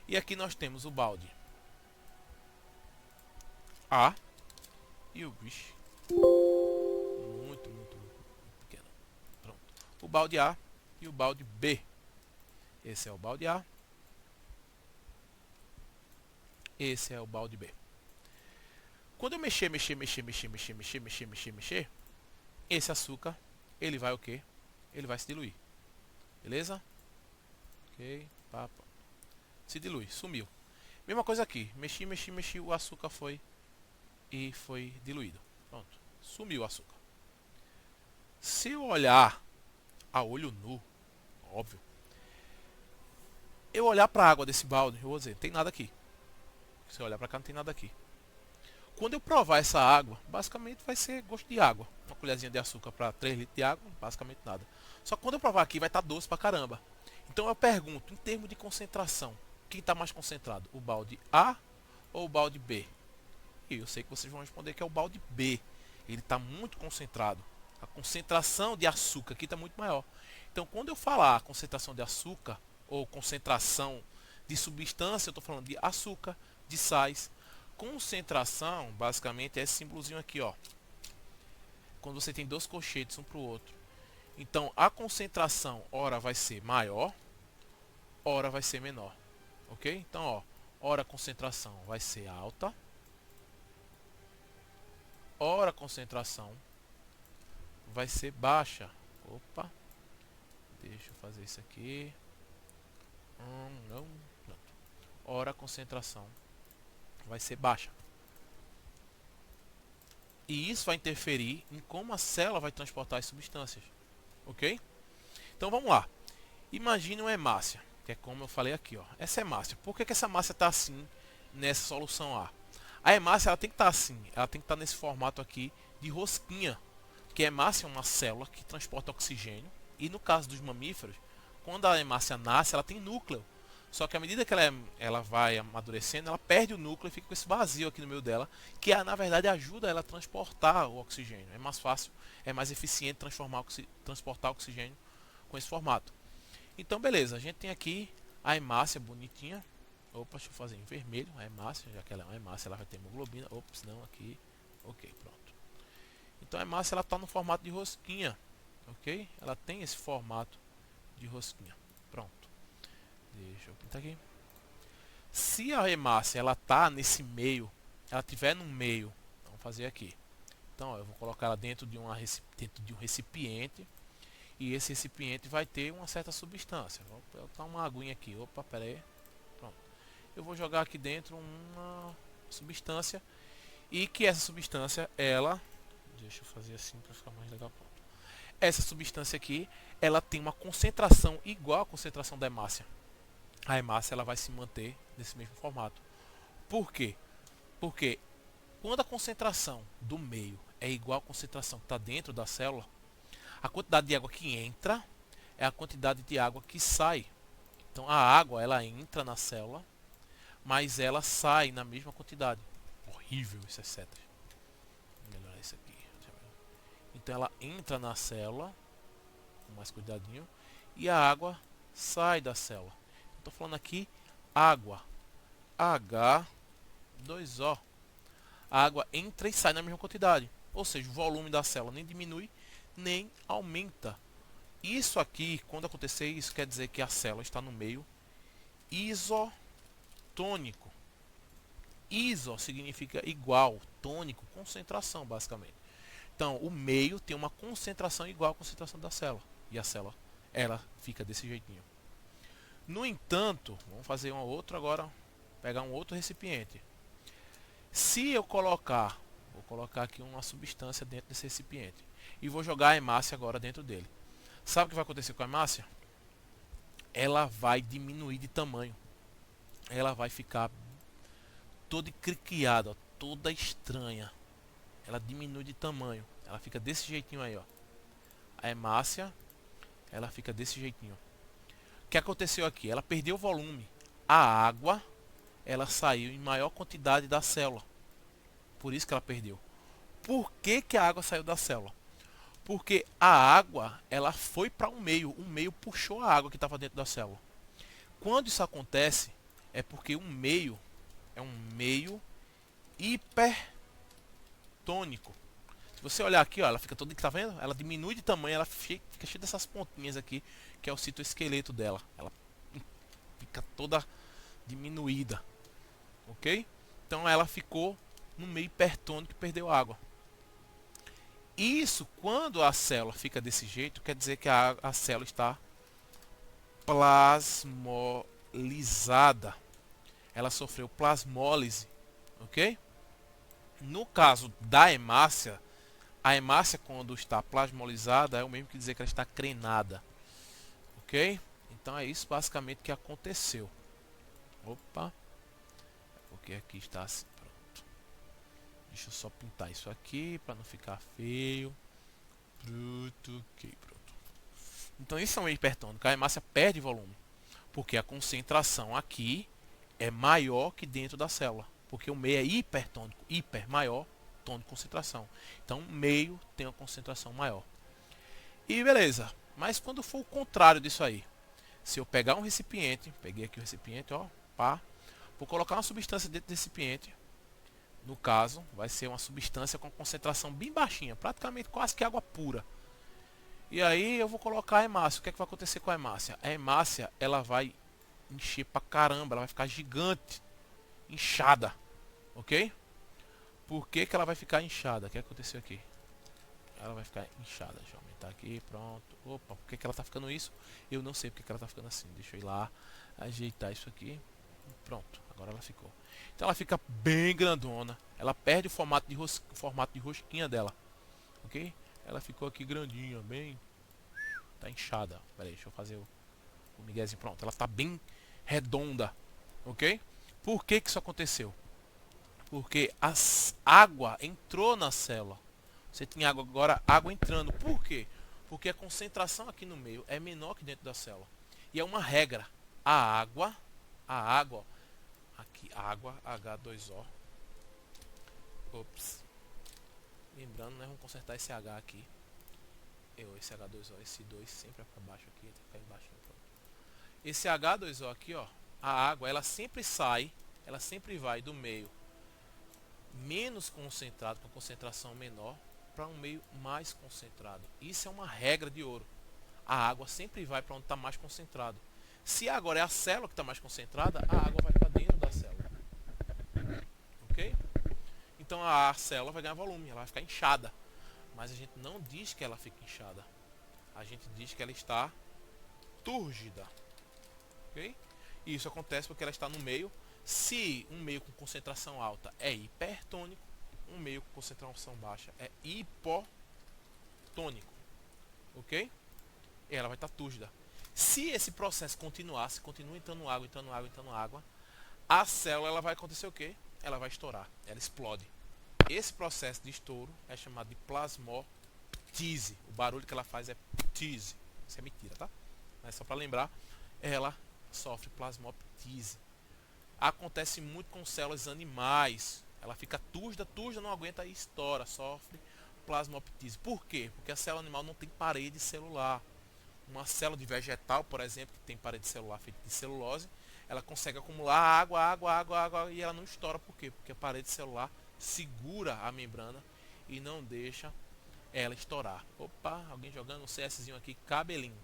Speaker 1: E aqui nós temos o balde A e o bicho. Muito pequeno. Pronto. O balde A e o balde B. Esse é o balde A. Esse é o balde B. Quando eu mexer, esse açúcar, ele vai o quê? Ele vai se diluir. Beleza? Ok, papo. Se dilui, sumiu. Mesma coisa aqui. Mexi, o açúcar foi diluído. Pronto. Sumiu o açúcar. Se eu olhar a olho nu, óbvio, eu olhar para a água desse balde, eu vou dizer, não tem nada aqui. Se eu olhar para cá, não tem nada aqui. Quando eu provar essa água, basicamente vai ser gosto de água. Uma colherzinha de açúcar para 3 litros de água, basicamente nada. Só que quando eu provar aqui, vai estar doce pra caramba. Então eu pergunto, em termos de concentração, quem está mais concentrado? O balde A ou o balde B? E eu sei que vocês vão responder que é o balde B. Ele está muito concentrado. A concentração de açúcar aqui está muito maior. Então quando eu falar concentração de açúcar ou concentração de substância, eu estou falando de açúcar, de sais. Concentração, basicamente, é esse símbolozinho aqui, ó. Quando você tem dois colchetes um para o outro. Então, a concentração, ora vai ser maior, ora vai ser menor. Ok? Então, ó, ora a concentração vai ser alta, ora a concentração vai ser baixa. Opa, deixa eu fazer isso aqui. Não. Ora a concentração vai ser baixa. E isso vai interferir em como a célula vai transportar as substâncias. Ok? Então vamos lá. Imagine uma hemácia, que é como eu falei aqui, ó. Essa hemácia. Por que essa hemácia está assim nessa solução A? A hemácia ela tem que estar assim. Ela tem que estar nesse formato aqui de rosquinha. Que a hemácia é uma célula que transporta oxigênio. E no caso dos mamíferos, quando a hemácia nasce, ela tem núcleo. Só que à medida que ela vai amadurecendo, ela perde o núcleo e fica com esse vazio aqui no meio dela, que na verdade ajuda ela a transportar o oxigênio. É mais fácil, é mais eficiente transportar oxigênio com esse formato. Então beleza, a gente tem aqui a hemácia bonitinha. Opa, deixa eu fazer em vermelho a hemácia, já que ela é uma hemácia, ela vai ter hemoglobina. Ops, não, aqui. Ok, pronto. Então a hemácia está no formato de rosquinha. Ok? Ela tem esse formato de rosquinha. Pronto. Deixa eu pintar aqui. Se a hemácia ela tá nesse meio, ela tiver no meio, vamos fazer aqui. Então ó, eu vou colocar ela dentro de um recipiente e esse recipiente vai ter uma certa substância. Vou colocar uma aguinha aqui. Opa, pera aí. Pronto. Eu vou jogar aqui dentro uma substância e que essa substância ela, deixa eu fazer assim para ficar mais legal. Pronto. Essa substância aqui, ela tem uma concentração igual à concentração da hemácia. A hemácia ela vai se manter nesse mesmo formato. Por quê? Porque quando a concentração do meio é igual à concentração que está dentro da célula, a quantidade de água que entra é a quantidade de água que sai. Então a água ela entra na célula, mas ela sai na mesma quantidade. Horrível essas setas. Vou melhorar isso aqui. Então ela entra na célula, com mais cuidadinho, e a água sai da célula. Estou falando aqui água, H2O. A água entra e sai na mesma quantidade. Ou seja, o volume da célula nem diminui, nem aumenta. Isso aqui, quando acontecer isso, quer dizer que a célula está no meio isotônico. Iso significa igual, tônico, concentração basicamente. Então, o meio tem uma concentração igual à concentração da célula. E a célula, ela fica desse jeitinho. No entanto, vamos fazer uma outra agora, pegar um outro recipiente. Se eu colocar, vou colocar aqui uma substância dentro desse recipiente e vou jogar a hemácia agora dentro dele. Sabe o que vai acontecer com a hemácia? Ela vai diminuir de tamanho. Ela vai ficar toda criquiada, toda estranha. Ela diminui de tamanho. Ela fica desse jeitinho aí, ó. A hemácia, ela fica desse jeitinho. O que aconteceu aqui? Ela perdeu volume. A água, ela saiu em maior quantidade da célula. Por isso que ela perdeu. Por que que a água saiu da célula? Porque a água, ela foi para um meio. O meio puxou a água que estava dentro da célula. Quando isso acontece, é porque um meio é um meio hipertônico. Se você olhar aqui, ó, ela fica toda, tá vendo? Ela diminui de tamanho, ela fica cheia dessas pontinhas aqui, que é o citoesqueleto dela. Ela fica toda diminuída, ok? Então ela ficou no meio hipertônico e perdeu água. Isso, quando a célula fica desse jeito, quer dizer que a célula está plasmolizada. Ela sofreu plasmólise, ok? No caso da hemácia, a hemácia quando está plasmolizada é o mesmo que dizer que ela está crenada, ok? Então é isso basicamente que aconteceu. Opa, porque aqui está assim, pronto. Deixa eu só pintar isso aqui para não ficar feio. Pronto, ok, pronto. Então isso é um hipertônico, a hemácia perde volume, porque a concentração aqui é maior que dentro da célula, porque o meio é hipertônico, hiper, maior, tônico, concentração. Então o meio tem uma concentração maior. E beleza, mas quando for o contrário disso aí, se eu pegar um recipiente, peguei aqui o recipiente, ó, pá, vou colocar uma substância dentro do recipiente, no caso, vai ser uma substância com concentração bem baixinha, praticamente quase que água pura. E aí eu vou colocar a hemácia. O que é que vai acontecer com a hemácia? A hemácia, ela vai encher pra caramba, ela vai ficar gigante, inchada, ok? Por que que ela vai ficar inchada? O que aconteceu aqui? Ela vai ficar inchada. Deixa eu aumentar aqui, pronto. Opa, por que que ela tá ficando isso? Eu não sei porque que ela tá ficando assim. Deixa eu ir lá, ajeitar isso aqui. Pronto, agora ela ficou. Então ela fica bem grandona. Ela perde o formato de rosquinha dela, ok? Ela ficou aqui grandinha, bem... Tá inchada. Pera aí, deixa eu fazer o miguezinho. Pronto, ela tá bem redonda, ok? Por que que isso aconteceu? Porque a água entrou na célula. Você tem água agora, água entrando. Por quê? Porque a concentração aqui no meio é menor que dentro da célula. E é uma regra. A água, ó, aqui, água, H2O. Ops. Lembrando, né, vamos consertar esse H aqui. Esse H2O, esse 2 sempre é para baixo aqui, tem que ficar embaixo. Pronto. Esse H2O aqui, ó, a água, ela sempre sai, ela sempre vai do meio menos concentrado, com concentração menor, para um meio mais concentrado. Isso é uma regra de ouro. A água sempre vai para onde está mais concentrado. Se agora é a célula que está mais concentrada, a água vai para dentro da célula. Ok? Então a célula vai ganhar volume, ela vai ficar inchada. Mas a gente não diz que ela fica inchada. A gente diz que ela está túrgida. Ok? E isso acontece porque ela está no meio. Se um meio com concentração alta é hipertônico, um meio com concentração baixa é hipotônico. Ok? E ela vai estar túrgida. Se esse processo continuar, se continua entrando água, entrando água, entrando água, a célula ela vai acontecer o quê? Ela vai estourar, ela explode. Esse processo de estouro é chamado de plasmoptise. O barulho que ela faz é ptise. Isso é mentira, tá? Mas só para lembrar, ela sofre plasmoptise. Acontece muito com células animais. Ela fica túrgida, não aguenta e estoura, sofre plasmoptise. Por quê? Porque a célula animal não tem parede celular. Uma célula de vegetal, por exemplo, que tem parede celular feita de celulose, ela consegue acumular água e ela não estoura. Por quê? Porque a parede celular segura a membrana e não deixa ela estourar. Opa, alguém jogando um CSzinho aqui, cabelinho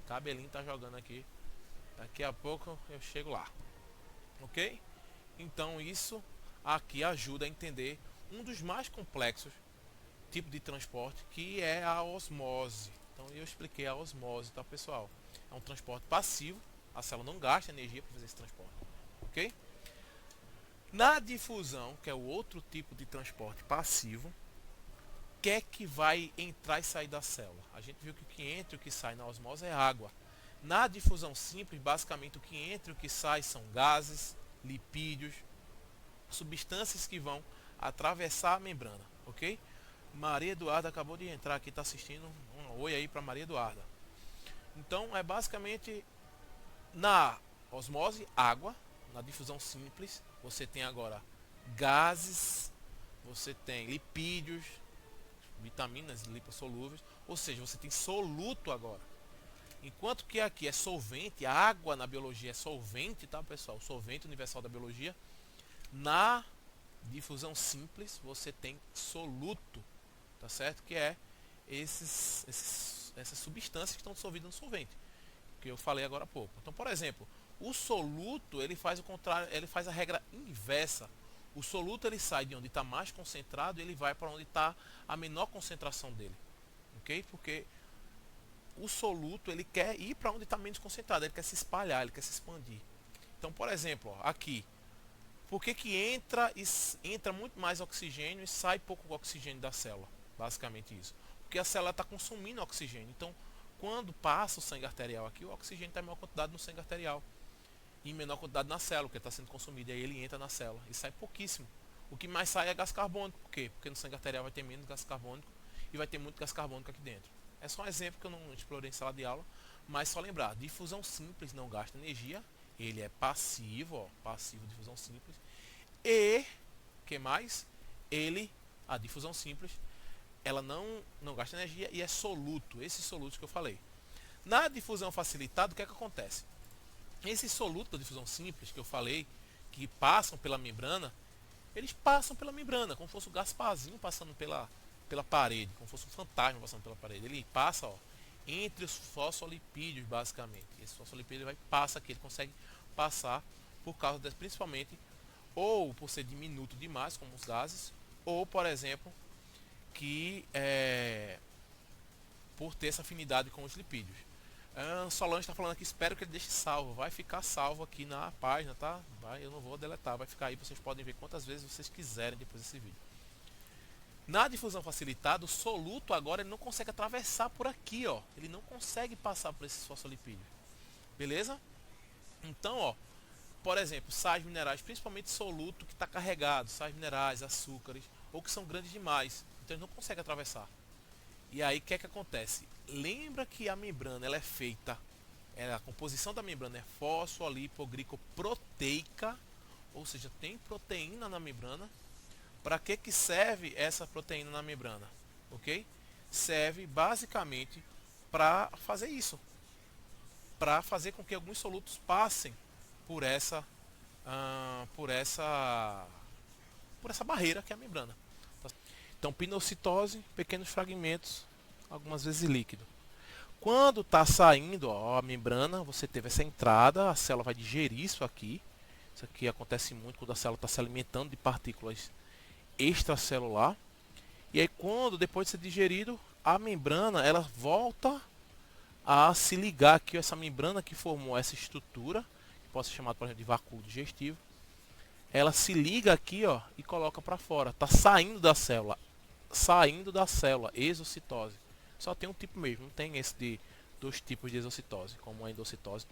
Speaker 1: tá jogando aqui. Daqui a pouco eu chego lá. Ok? Então isso aqui ajuda a entender um dos mais complexos tipos de transporte, que é a osmose. Então eu expliquei a osmose, tá, pessoal? É um transporte passivo, A célula não gasta energia para fazer esse transporte, ok? Na difusão, que é o outro tipo de transporte passivo, o que é que vai entrar e sair da célula? A gente viu que o que entra e o que sai na osmose é água. Na difusão simples, basicamente o que entra e o que sai são gases, lipídios, substâncias que vão atravessar a membrana, ok? Maria Eduarda acabou de entrar aqui, está assistindo. Um oi aí para Maria Eduarda. Então é basicamente na osmose, água. Na difusão simples, você tem agora gases, você tem lipídios, vitaminas lipossolúveis, ou seja, você tem soluto agora. Enquanto que aqui é solvente, a água na biologia é solvente, tá, pessoal? O solvente universal da biologia. Na difusão simples, você tem soluto, tá certo? Que é essas substâncias que estão dissolvidas no solvente, que eu falei agora há pouco. Então, por exemplo, o soluto, ele faz o contrário, ele faz a regra inversa. O soluto, ele sai de onde está mais concentrado e ele vai para onde está a menor concentração dele, ok? Porque o soluto, ele quer ir para onde está menos concentrado, ele quer se espalhar, ele quer se expandir. Então, por exemplo, ó, aqui, por que entra muito mais oxigênio e sai pouco oxigênio da célula? Basicamente isso. Porque a célula está consumindo oxigênio. Então, quando passa o sangue arterial aqui, o oxigênio está em maior quantidade no sangue arterial e em menor quantidade na célula, porque está sendo consumido. E aí ele entra na célula e sai pouquíssimo. O que mais sai é gás carbônico. Por quê? Porque no sangue arterial vai ter menos gás carbônico e vai ter muito gás carbônico aqui dentro. É só um exemplo que eu não explorei em sala de aula, mas só lembrar, difusão simples não gasta energia, ele é passivo, ó, passivo difusão simples. E, que mais? A difusão simples, ela não gasta energia e é soluto, esses solutos que eu falei. Na difusão facilitada, o que é que acontece? Esses solutos da difusão simples que eu falei, que passam pela membrana, eles passam pela membrana, como se fosse o Gasparzinho passando pela parede, como se fosse um fantasma passando pela parede. Ele passa, ó, entre os fosfolipídios, basicamente. Esse fosfolipídio passa aqui, ele consegue passar por causa principalmente, ou por ser diminuto demais, como os gases, ou, por exemplo, que por ter essa afinidade com os lipídios. Solange está falando aqui, espero que ele deixe salvo. Vai ficar salvo aqui na página, tá? Eu não vou deletar, vai ficar aí, vocês podem ver quantas vezes vocês quiserem depois desse vídeo. Na difusão facilitada, o soluto agora ele não consegue atravessar por aqui, ó. Ele não consegue passar por esses fosfolipídios. Beleza? Então, ó, por exemplo, sais minerais, principalmente soluto que está carregado, sais minerais, açúcares, ou que são grandes demais. Então eles não conseguem atravessar. E aí o que é que acontece? Lembra que a membrana ela é feita, a composição da membrana é fosfolipoglicoproteica, ou seja, tem proteína na membrana. Para que serve essa proteína na membrana? Ok? Serve basicamente para fazer isso, para fazer com que alguns solutos passem por essa barreira que é a membrana. Então, pinocitose, pequenos fragmentos, algumas vezes líquido. Quando está saindo, ó, a membrana, você teve essa entrada, a célula vai digerir isso aqui. Isso aqui acontece muito quando a célula está se alimentando de partículas extracelular. E aí, depois de ser digerido, a membrana ela volta a se ligar aqui, essa membrana que formou essa estrutura, que pode ser chamada, por exemplo, de vácuo digestivo. Ela se liga aqui, ó, e coloca para fora. Está saindo da célula, exocitose. Só tem um tipo mesmo, não tem esse de dois tipos de exocitose, como a endocitose